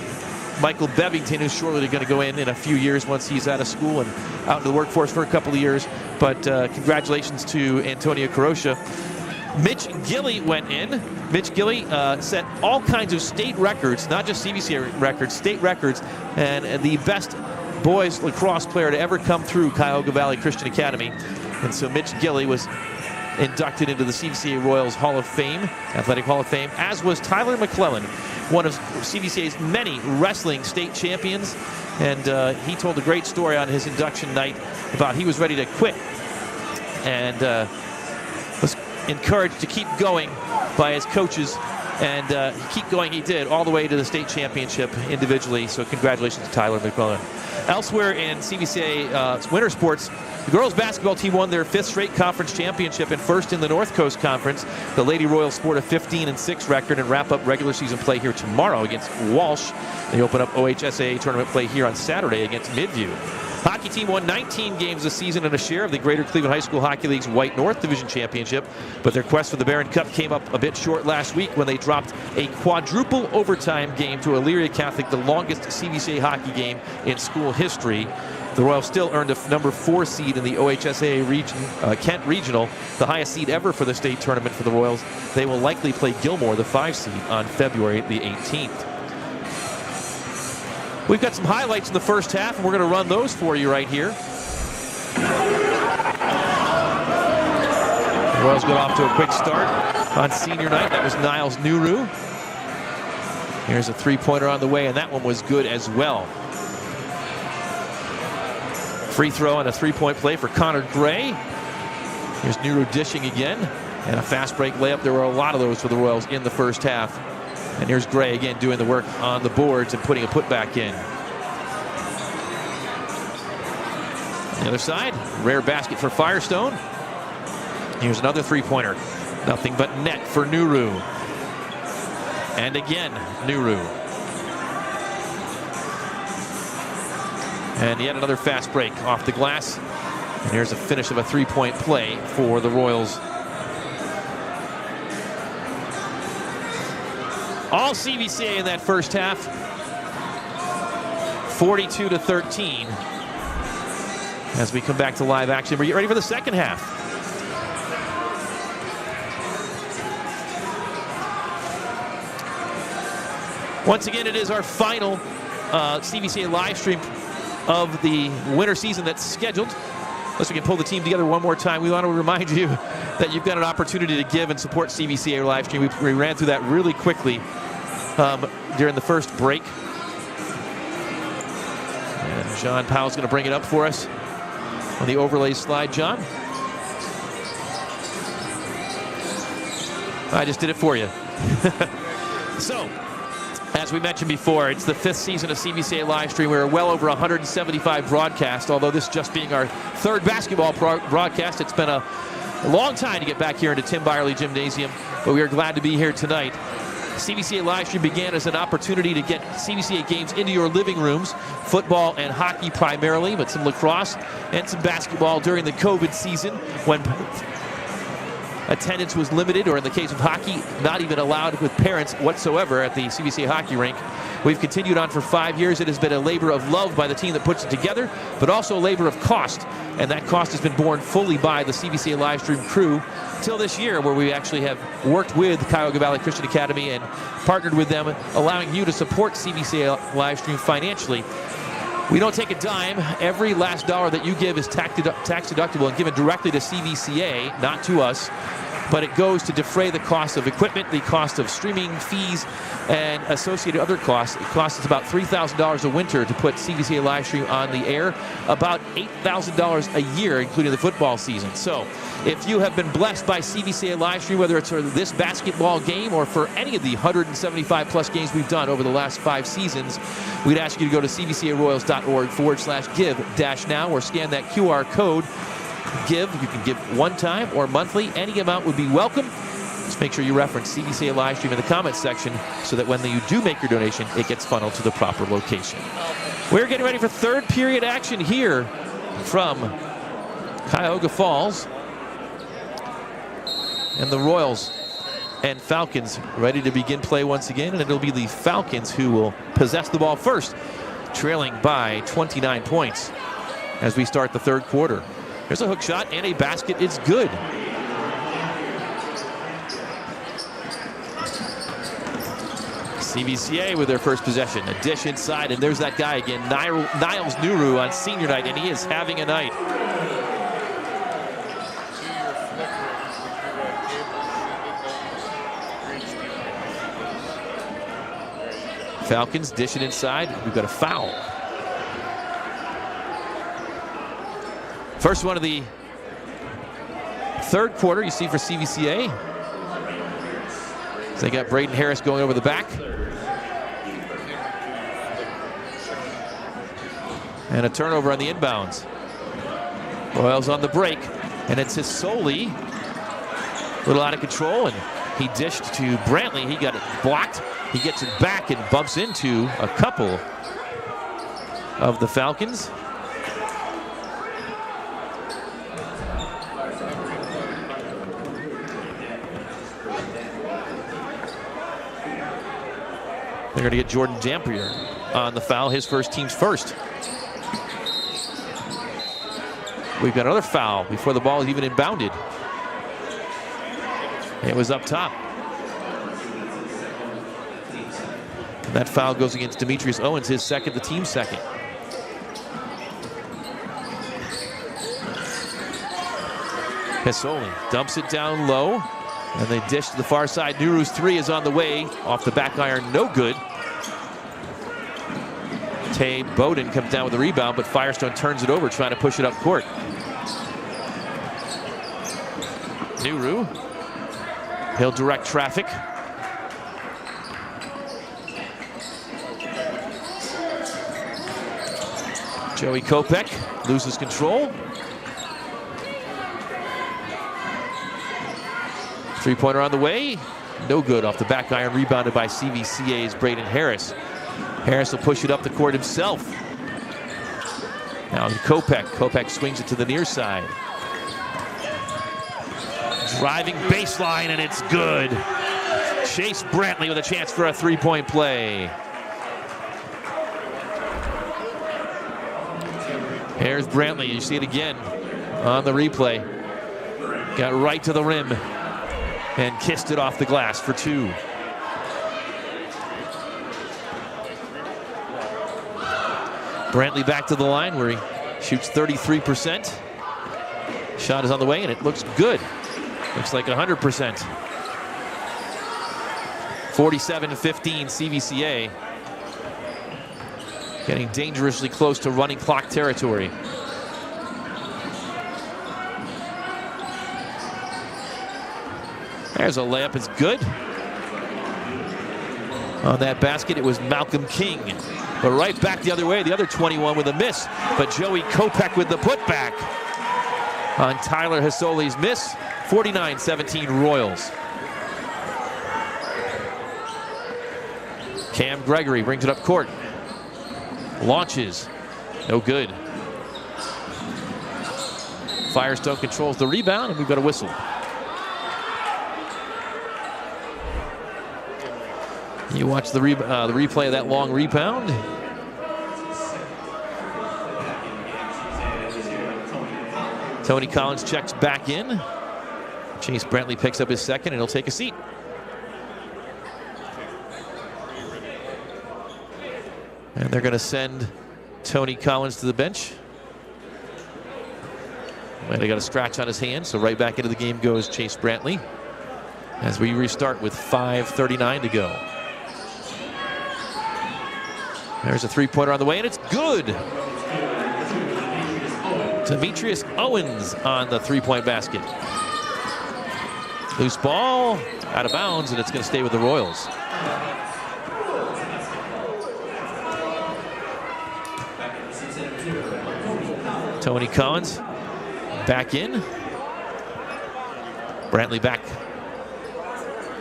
Michael Bevington, who's shortly going to go in a few years once he's out of school and out into the workforce for a couple of years. But congratulations to Antonio Carosia. Mitch Gilly went in. Mitch Gilly set all kinds of state records, not just CVCA records, state records, and the best boys lacrosse player to ever come through Cuyahoga Valley Christian Academy. And so Mitch Gilly was inducted into the CVCA Royals Hall of Fame, Athletic Hall of Fame, as was Tyler McClellan, one of CVCA's many wrestling state champions. And he told a great story on his induction night about he was ready to quit and was encouraged to keep going by his coaches. And keep going he did, all the way to the state championship individually. So congratulations to Tyler McClellan. Elsewhere in CVCA winter sports, the girls basketball team won their 5th straight conference championship and first in the North Coast Conference. The Lady Royals sport a 15-6 record and wrap up regular season play here tomorrow against Walsh. They open up OHSAA tournament play here on Saturday against Midview. Hockey team won 19 games this season and a share of the Greater Cleveland High School Hockey League's White North Division Championship, but their quest for the Barron Cup came up a bit short last week when they dropped a quadruple overtime game to Elyria Catholic, the longest CVCA hockey game in school history. The Royals still earned a number 4 seed in the OHSAA region, Kent Regional, the highest seed ever for the state tournament for the Royals. They will likely play Gilmore, the 5 seed, on February the 18th. We've got some highlights in the first half, and we're going to run those for you right here. The Royals got off to a quick start on senior night. That was Niles Nuru. Here's a three-pointer on the way, and that one was good as well. Free throw and a three-point play for Connor Gray. Here's Nuru dishing again, and a fast break layup. There were a lot of those for the Royals in the first half. And here's Gray again doing the work on the boards and putting a putback in. On the other side, rare basket for Firestone. Here's another three-pointer. Nothing but net for Nuru. And again, Nuru. And yet another fast break off the glass. And here's a finish of a three-point play for the Royals. All CVCA in that first half. 42-13. As we come back to live action. We're getting ready for the second half. Once again, it is our final CVCA live stream of the winter season that's scheduled. Unless we can pull the team together one more time, we want to remind you that you've got an opportunity to give and support CVCA live stream. We ran through that really quickly during the first break. And John Powell's going to bring it up for us on the overlay slide. John? I just did it for you. So, as we mentioned before, it's the 5th season of CVCA Livestream. We're well over 175 broadcasts, although this just being our 3rd basketball broadcast. It's been a long time to get back here into Tim Beyerle Gymnasium, but we are glad to be here tonight. CVCA Livestream began as an opportunity to get CVCA games into your living rooms, football and hockey primarily, but some lacrosse and some basketball during the COVID season when attendance was limited, or in the case of hockey, not even allowed with parents whatsoever at the CVCA hockey rink. We've continued on for 5 years. It has been a labor of love by the team that puts it together, but also a labor of cost, and that cost has been borne fully by the CVCA Livestream crew till this year, where we actually have worked with Cuyahoga Valley Christian Academy and partnered with them, allowing you to support CVCA Livestream financially. We don't take a dime. Every last dollar that you give is tax deductible and given directly to CVCA, not to us, but it goes to defray the cost of equipment, the cost of streaming fees, and associated other costs. It costs us about $3,000 a winter to put CVCA Livestream on the air, about $8,000 a year, including the football season. So if you have been blessed by CVCA Livestream, whether it's for this basketball game or for any of the 175 plus games we've done over the last 5 seasons, we'd ask you to go to cvcaroyals.org/give-now or scan that QR code. Give. You can give one time or monthly. Any amount would be welcome. Just make sure you reference CVCA Livestream in the comments section so that when you do make your donation, it gets funneled to the proper location. We're getting ready for 3rd period action here from Cuyahoga Falls. And the Royals and Falcons ready to begin play once again, and it'll be the Falcons who will possess the ball first, trailing by 29 points as we start the 3rd quarter. There's a hook shot and a basket. It's good. CVCA with their first possession. A dish inside, and there's that guy again, Niles Nuru on senior night, and he is having a night. Falcons dish it inside. We've got a foul. First one of the 3rd quarter you see for CVCA. So they got Braden Harris going over the back. And a turnover on the inbounds. Royals on the break, and it's Soli. A little out of control, and he dished to Brantley. He got it blocked. He gets it back and bumps into a couple of the Falcons. They're going to get Jordan Dampier on the foul, his first, team's first. We've got another foul before the ball is even inbounded. It was up top. And that foul goes against Demetrius Owens, his second, the team's second. Pesoli dumps it down low, and they dish to the far side. Nuru's 3 is on the way, off the back iron, no good. Tay Bowden comes down with the rebound, but Firestone turns it over, trying to push it up court. Nuru, he'll direct traffic. Joey Kopech loses control. 3-pointer on the way. No good off the back iron, rebounded by CVCA's Braden Harris. Harris will push it up the court himself. Now to Kopech. Kopech swings it to the near side. Driving baseline, and it's good. Chase Brantley with a chance for a 3-point play. Here's Brantley. You see it again on the replay. Got right to the rim and kissed it off the glass for 2. Brantley back to the line where he shoots 33%. Shot is on the way, and it looks good. Looks like 100%. 47-15 CVCA. Getting dangerously close to running clock territory. There's a layup, it's good. On that basket, it was Malcolm King. But right back the other way, the other 21 with a miss. But Joey Kopech with the putback on Tyler Hasoli's miss. 49-17 Royals. Cam Gregory brings it up court. Launches. No good. Firestone controls the rebound, and we've got a whistle. You watch the replay of that long rebound. Tony Collins checks back in. Chase Brantley picks up his second, and he'll take a seat. And they're going to send Tony Collins to the bench. Might have got a scratch on his hand, so right back into the game goes Chase Brantley as we restart with 5:39 to go. There's a three-pointer on the way, and it's good. Demetrius Owens on the three-point basket. Loose ball, out of bounds, and it's going to stay with the Royals. Tony Collins back in. Brantley back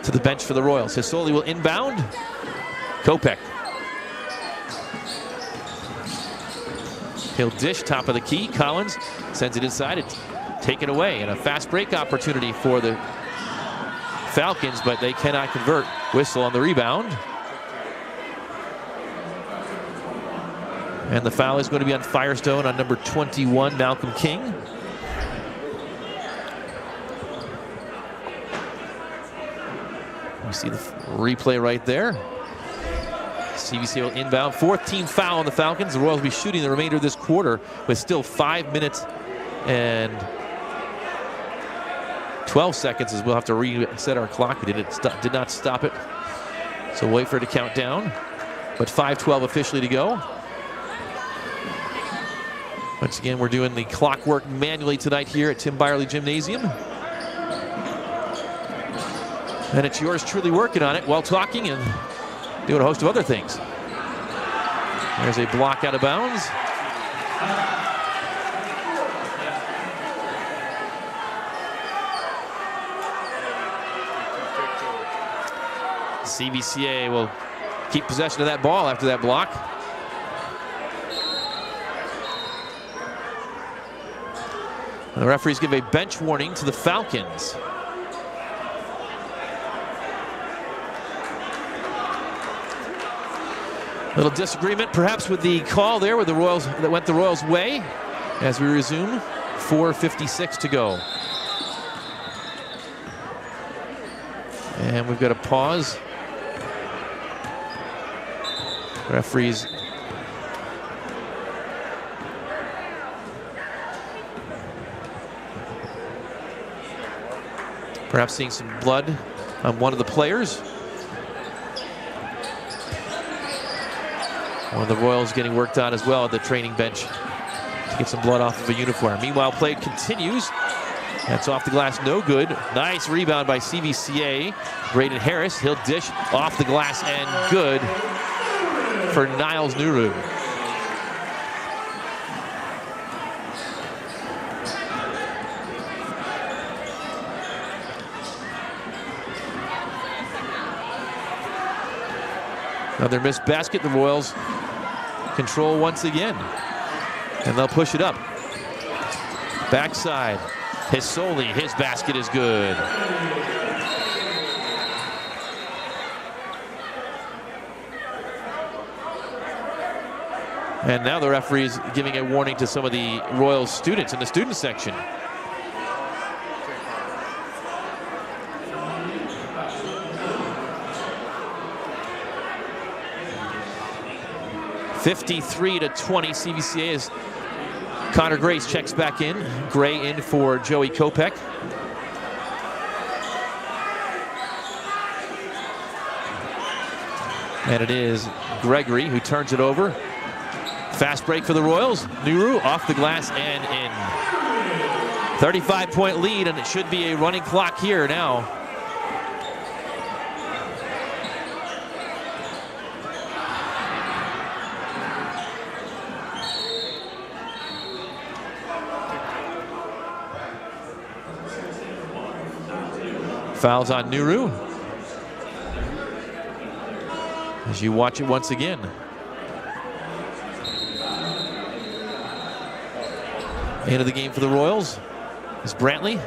to the bench for the Royals. Hasoli will inbound. Kopech. He'll dish, top of the key. Collins sends it inside. It's taken away, and a fast break opportunity for the Falcons, but they cannot convert. Whistle on the rebound. And the foul is going to be on Firestone on number 21, Malcolm King. You see the replay right there. CVCA will inbound. Fourth team foul on the Falcons. The Royals will be shooting the remainder of this quarter with still 5 minutes and 12 seconds, as we'll have to reset our clock. We did not stop it. So we'll wait for it to count down. But 5:12 officially to go. Once again, we're doing the clock work manually tonight here at Tim Beyerle Gymnasium. And it's yours truly working on it while talking and doing a host of other things. There's a block out of bounds. CVCA will keep possession of that ball after that block. The referees give a bench warning to the Falcons. Little disagreement perhaps with the call there with the Royals, that went the Royals' way as we resume. 4:56 to go. And we've got a pause. Referees perhaps seeing some blood on one of the players. One of the Royals getting worked on as well at the training bench to get some blood off of a uniform. Meanwhile, play continues. That's off the glass, no good. Nice rebound by CVCA. Braden Harris, he'll dish off the glass and good for Niles Nuru. Another missed basket. The Royals control once again. And they'll push it up. Backside. Hasoli, his basket is good. And now the referee's giving a warning to some of the Royals students in the student section. 53-20, CVCA is Connor Grace checks back in. Gray in for Joey Kopech. And it is Gregory who turns it over. Fast break for the Royals. Nuru off the glass and in. 35-point lead, and it should be a running clock here now. Fouls on Nuru. As you watch it once again. End of the game for the Royals is Brantley,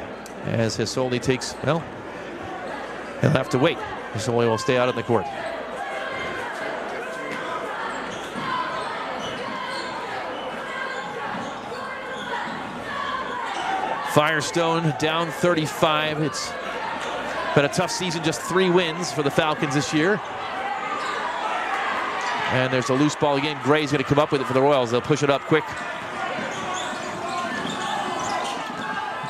as Hisoli takes, well, he'll have to wait. Hisoli will stay out on the court. Firestone down 35. It's been a tough season, just 3 wins for the Falcons this year. And there's a loose ball again. Gray's going to come up with it for the Royals. They'll push it up quick.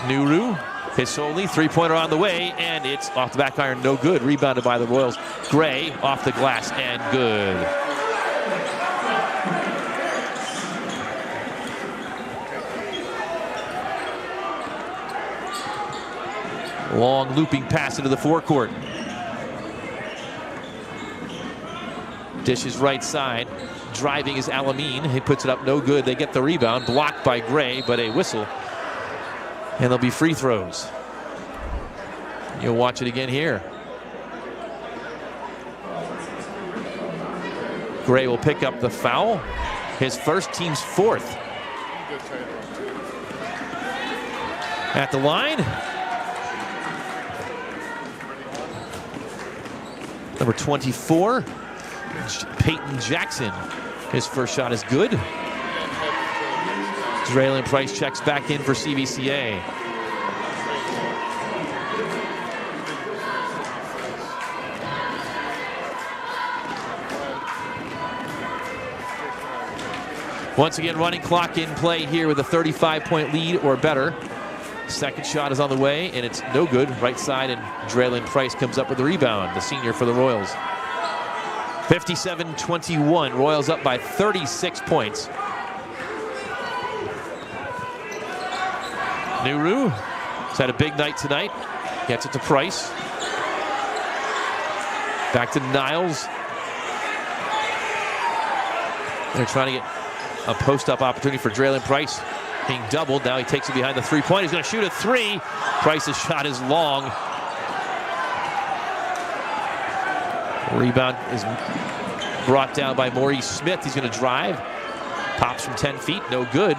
Nuru, Hisoli, 3-pointer on the way, and it's off the back iron, no good. Rebounded by the Royals. Gray off the glass and good. Long looping pass into the forecourt. Dishes right side. Driving is Alamine. He puts it up, no good. They get the rebound, blocked by Gray, but a whistle. And there'll be free throws. You'll watch it again here. Gray will pick up the foul. His first, team's 4th. At the line. Number 24, Peyton Jackson. His first shot is good. Draylen Price checks back in for CVCA. Once again, running clock in play here with a 35-point lead or better. Second shot is on the way, and it's no good. Right side, and Draylen Price comes up with the rebound, the senior for the Royals. 57-21, Royals up by 36 points. Nuru has had a big night tonight. Gets it to Price. Back to Niles. They're trying to get a post-up opportunity for Draylen Price. Being doubled. Now he takes it behind the 3-point. He's going to shoot a 3. Price's shot is long. Rebound is brought down by Maurice Smith. He's going to drive. Pops from 10 feet. No good.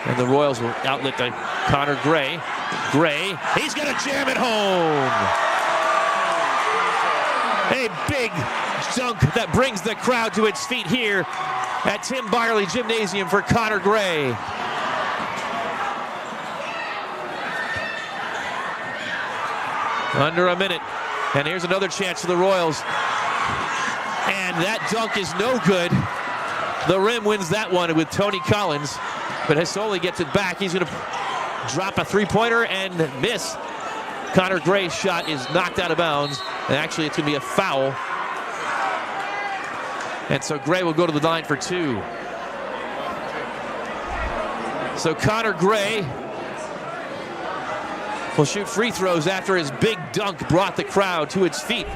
And the Royals will outlet to Connor Gray. Gray, he's going to jam it home. A big dunk that brings the crowd to its feet here at Tim Beyerle Gymnasium for Connor Gray. Under a minute. And here's another chance for the Royals. And that dunk is no good. The rim wins that one with Tony Collins. But Hisoli gets it back. He's going to drop a 3-pointer and miss. Connor Gray's shot is knocked out of bounds. And actually, it's going to be a foul. And so Gray will go to the line for 2. So Connor Gray will shoot free throws after his big dunk brought the crowd to its feet.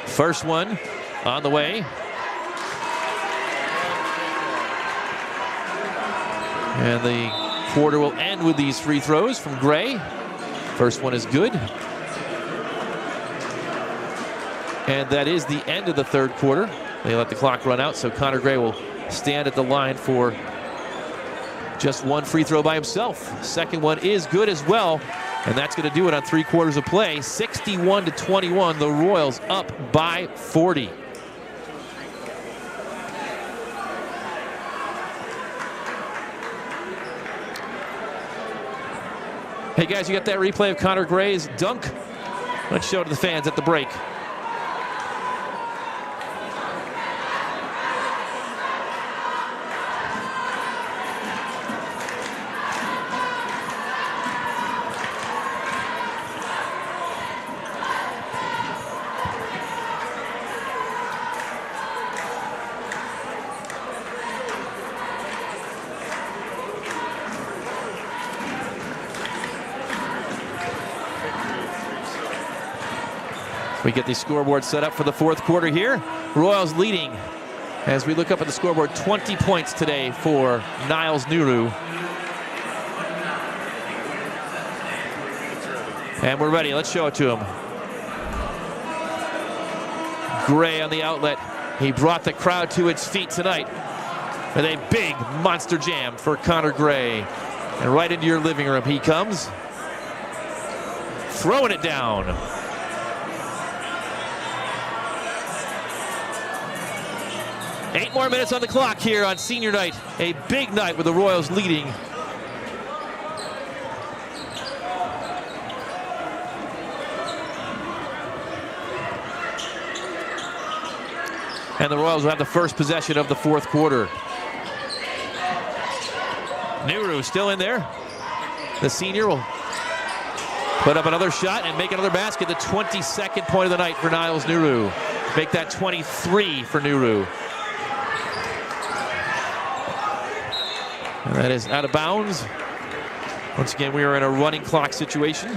First one on the way. And the quarter will end with these free throws from Gray. First one is good. And that is the end of the third quarter. They let the clock run out, so Connor Gray will stand at the line for just one free throw by himself. Second one is good as well. And that's going to do it on 3 quarters of play. 61-21, the Royals up by 40. Hey guys, you got that replay of Connor Gray's dunk? Let's show it to the fans at the break. We get the scoreboard set up for the fourth quarter here. Royals leading as we look up at the scoreboard. 20 points today for Niles Nuru. And we're ready. Let's show it to him. Gray on the outlet. He brought the crowd to its feet tonight with a big monster jam for Connor Gray. And right into your living room he comes. Throwing it down. Eight more minutes on the clock here on senior night. A big night with the Royals leading. And the Royals will have the first possession of the fourth quarter. Nuru still in there. The senior will put up another shot and make another basket. The 22nd point of the night for Niles Nuru. Make that 23 for Nuru. And that is out of bounds. Once again, we are in a running clock situation.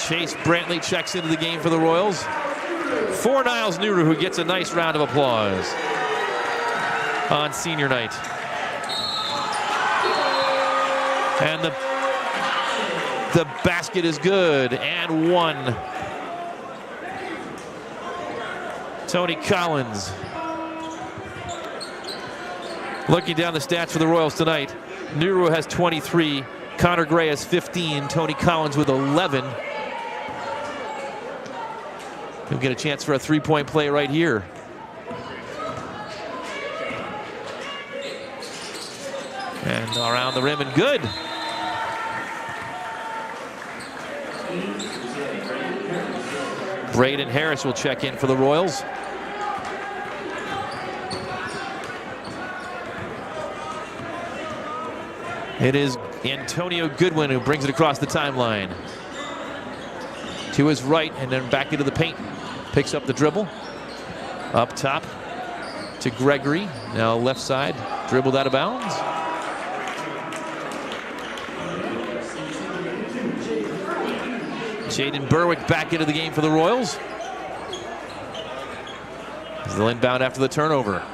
Chase Brantley checks into the game for the Royals. For Niles Nuru, who gets a nice round of applause on senior night. And the basket is good and one. Tony Collins. Looking down the stats for the Royals tonight, Nuru has 23, Connor Gray has 15, Tony Collins with 11. He'll get a chance for a three-point play right here. And around the rim and good. Braden Harris will check in for the Royals. It is Antonio Goodwin who brings it across the timeline. To his right and then back into the paint. Picks up the dribble. Up top to Gregory. Now left side. Dribbled out of bounds. Jaden Berwick back into the game for the Royals. They'll inbound after the turnover.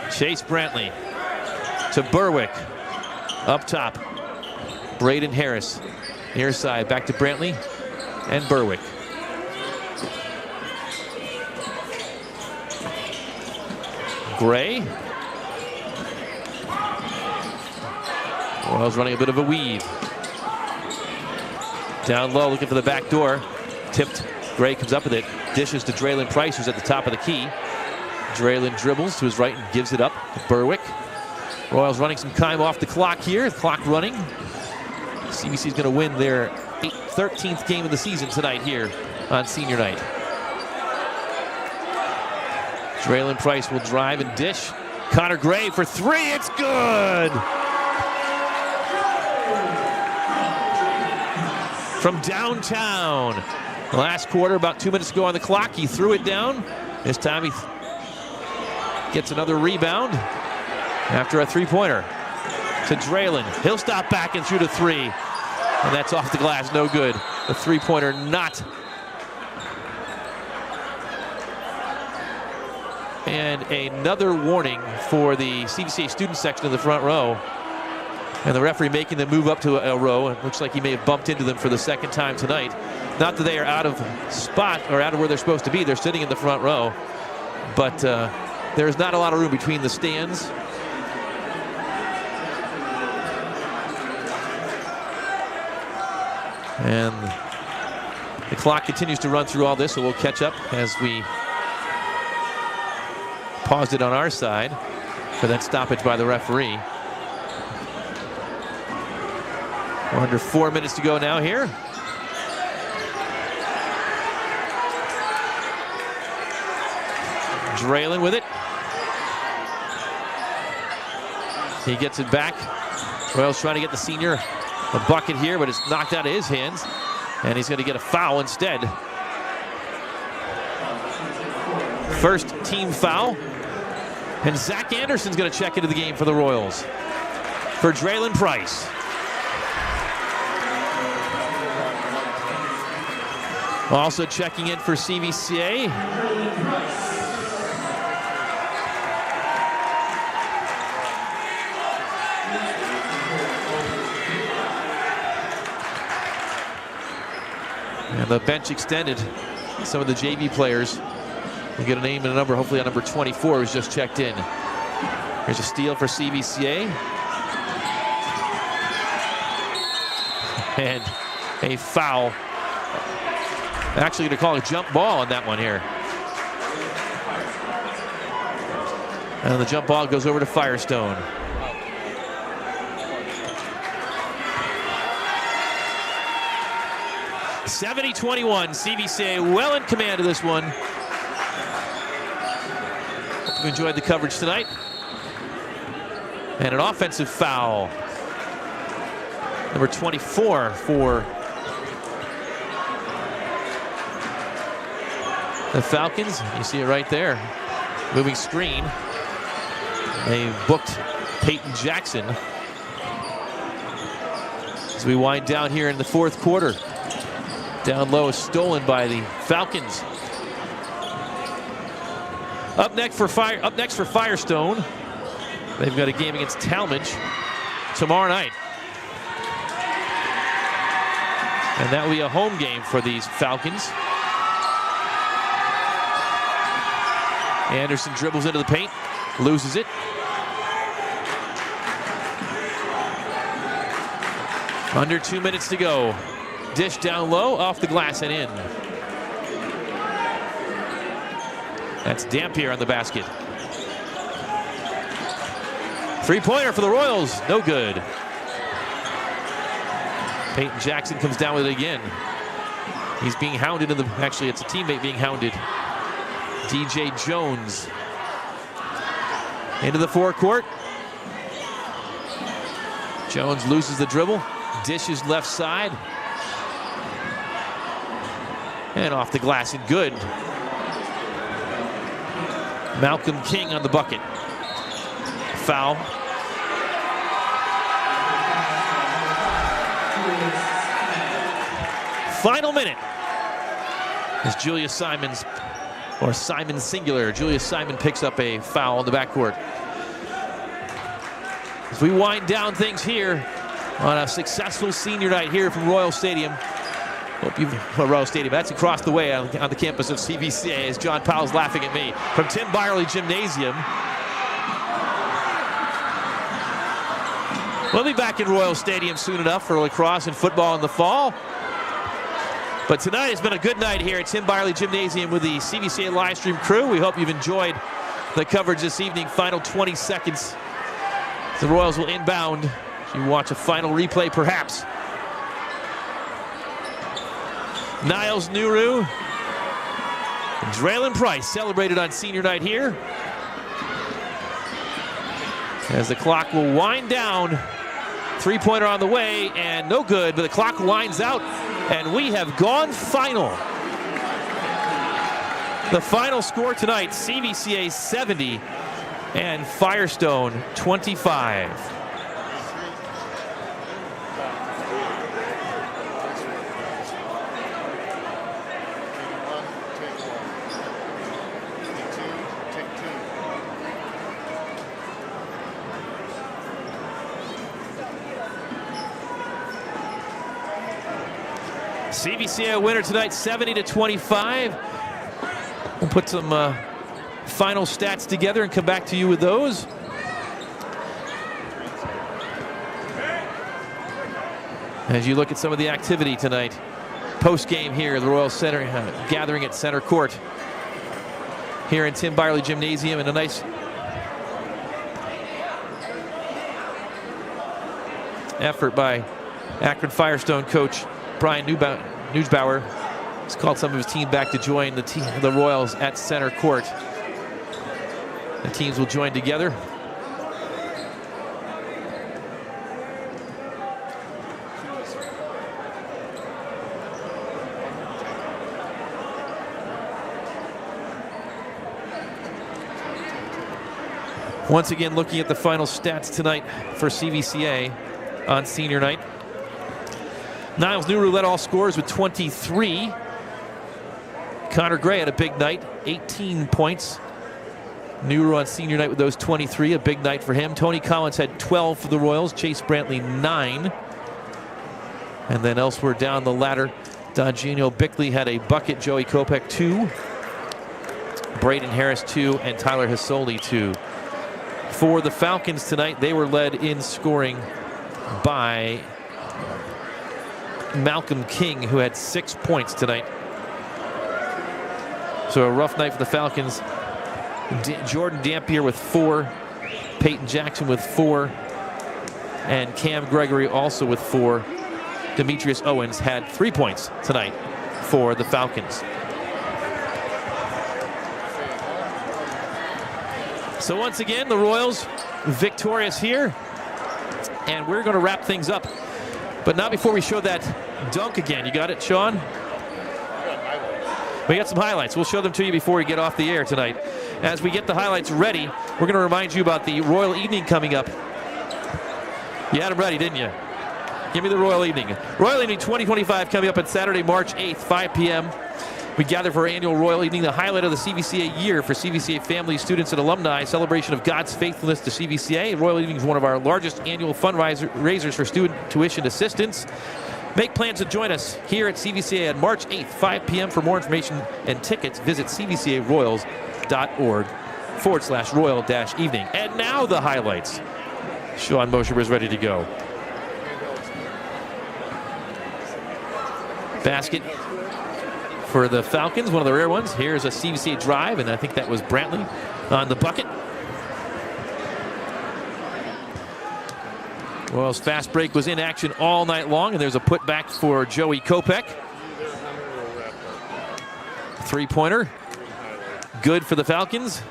Chase Brantley to Berwick. Up top. Braden Harris. Near side. Back to Brantley and Berwick. Gray. Royals running a bit of a weave. Down low, looking for the back door. Tipped. Gray comes up with it. Dishes to Draylon Price, who's at the top of the key. Draylon dribbles to his right and gives it up to Berwick. Royals running some time off the clock here. Clock running. CVC is going to win their 13th game of the season tonight here on senior night. Draylon Price will drive and dish. Connor Gray for three. It's good. From downtown. Last quarter, about 2 minutes ago on the clock, he threw it down. This time he gets another rebound after a three-pointer to Draylon. He'll stop back and shoot a three. And that's off the glass, no good. The three-pointer not. And another warning for the CVCA student section of the front row. And the referee making them move up to a row. It looks like he may have bumped into them for the second time tonight. Not that they are out of spot or out of where they're supposed to be. They're sitting in the front row. But there's not a lot of room between the stands. And the clock continues to run through all this, so we'll catch up as we paused it on our side for that stoppage by the referee. We're under 4 minutes to go now here. Draylen with it. He gets it back. Royals trying to get the senior a bucket here, but it's knocked out of his hands. And he's going to get a foul instead. First team foul. And Zach Anderson's going to check into the game for the Royals. For Draylen Price. Also checking in for CVCA. And the bench extended. Some of the JV players will get a name and a number, hopefully on number 24, who's just checked in. Here's a steal for CVCA. And a foul. Actually going to call a jump ball on that one here. And the jump ball goes over to Firestone. (70-21), CVCA well in command of this one. Hope you enjoyed the coverage tonight. And an offensive foul. Number 24 for the Falcons. You see it right there. Moving screen. They booked Peyton Jackson. As we wind down here in the fourth quarter. Down low is stolen by the Falcons. Up next for Firestone. They've got a game against Talmadge tomorrow night. And that will be a home game for these Falcons. Anderson dribbles into the paint, loses it. Under 2 minutes to go. Dish down low, off the glass and in. That's Dampier on the basket. Three-pointer for the Royals, no good. Peyton Jackson comes down with it again. He's being hounded in the, actually it's a teammate being hounded. DJ Jones. Into the forecourt. Jones loses the dribble. Dishes left side. And off the glass and good. Malcolm King on the bucket. Foul. Final minute. As Julius Simons, or Simon singular, Julius Simon picks up a foul in the backcourt. As we wind down things here on a successful senior night here from Royal Stadium. Royal Stadium, that's across the way on the campus of CVCA, as John Powell's laughing at me. From Tim Beyerle Gymnasium. We'll be back in Royal Stadium soon enough for lacrosse and football in the fall. But tonight has been a good night here at Tim Beyerle Gymnasium with the CVCA Livestream crew. We hope you've enjoyed the coverage this evening. Final 20 seconds. The Royals will inbound. You watch a final replay perhaps. Niles Nuru, Draylen Price celebrated on senior night here. As the clock will wind down. Three-pointer on the way and no good, but the clock winds out and we have gone final. The final score tonight, CVCA 70 and Firestone 25. CVCA winner tonight, 70-25. We'll put some final stats together and come back to you with those. As you look at some of the activity tonight, post-game here, the Royals Center gathering at center court here in Tim Beyerle Gymnasium, and a nice effort by Akron Firestone coach Brian Newsbauer. He's called some of his team back to join the Royals at center court. The teams will join together. Once again, looking at the final stats tonight for CVCA on senior night. Niles Nuru led all scorers with 23. Connor Gray had a big night, 18 points. Nuru on senior night with those 23, a big night for him. Tony Collins had 12 for the Royals, Chase Brantley 9. And then elsewhere down the ladder, Donginho Bickley had a bucket, Joey Kopech 2. Braden Harris 2, and Tyler Hasoli 2. For the Falcons tonight, they were led in scoring by Malcolm King, who had 6 points tonight. So a rough night for the Falcons. Jordan Dampier with 4, Peyton Jackson with 4, and Cam Gregory also with 4. Demetrius Owens had 3 points tonight for the Falcons. So once again, the Royals victorious here, and we're going to wrap things up. But not before we show that dunk again. You got it, Sean? We got some highlights. We'll show them to you before we get off the air tonight. As we get the highlights ready, we're going to remind you about the Royal Evening coming up. You had them ready, didn't you? Give me the Royal Evening. Royal Evening 2025 coming up on Saturday, March 8th, 5 p.m. We gather for our annual Royal Evening, the highlight of the CVCA year for CVCA families, students, and alumni. Celebration of God's faithfulness to CVCA. Royal Evening is one of our largest annual fundraisers for student tuition assistance. Make plans to join us here at CVCA on March 8th, 5 p.m. For more information and tickets, visit cvcaroyals.org/royal-evening. And now the highlights. Sean Mosher is ready to go. Basket for the Falcons, one of the rare ones. Here's a CVCA drive, and I think that was Brantley on the bucket. Royals fast break was in action all night long, and there's a putback for Joey Kopech. Three-pointer, good for the Falcons.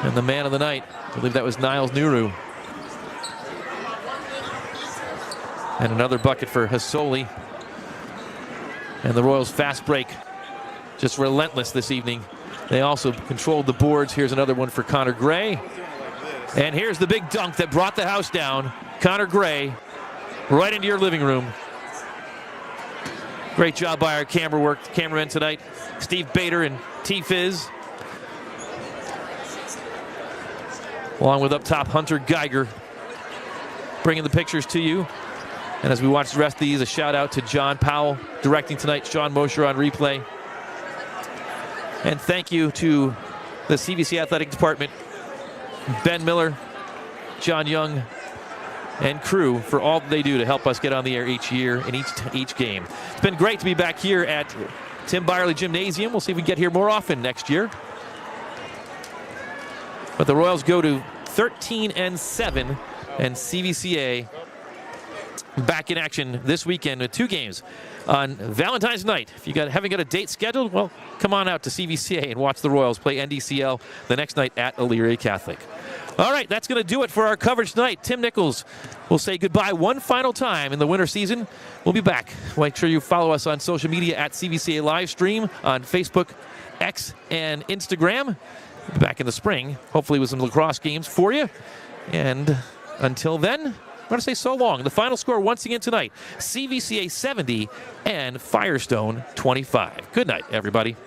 And the man of the night, I believe that was Niles Nuru. And another bucket for Hasoli. And the Royals fast break, just relentless this evening. They also controlled the boards. Here's another one for Connor Gray. And here's the big dunk that brought the house down. Connor Gray, right into your living room. Great job by our cameramen tonight, Steve Bader and T-Fizz. Along with up top, Hunter Geiger, bringing the pictures to you. And as we watch the rest of these, a shout out to John Powell directing tonight, Sean Mosher on replay. And thank you to the CVC Athletic Department, Ben Miller, John Young, and crew for all that they do to help us get on the air each year and each game. It's been great to be back here at Tim Beyerle Gymnasium. We'll see if we can get here more often next year. But the Royals go to 13-7, and CVCA back in action this weekend with 2 games on Valentine's night. If you haven't got a date scheduled, well, come on out to CVCA and watch the Royals play NDCL the next night at Elyria Catholic. All right, that's going to do it for our coverage tonight. Tim Nichols will say goodbye one final time in the winter season. We'll be back. Make sure you follow us on social media at CVCA Livestream on Facebook, X, and Instagram. We'll be back in the spring, hopefully with some lacrosse games for you. And until then, I'm going to say so long. The final score once again tonight, CVCA 70 and Firestone 25. Good night, everybody.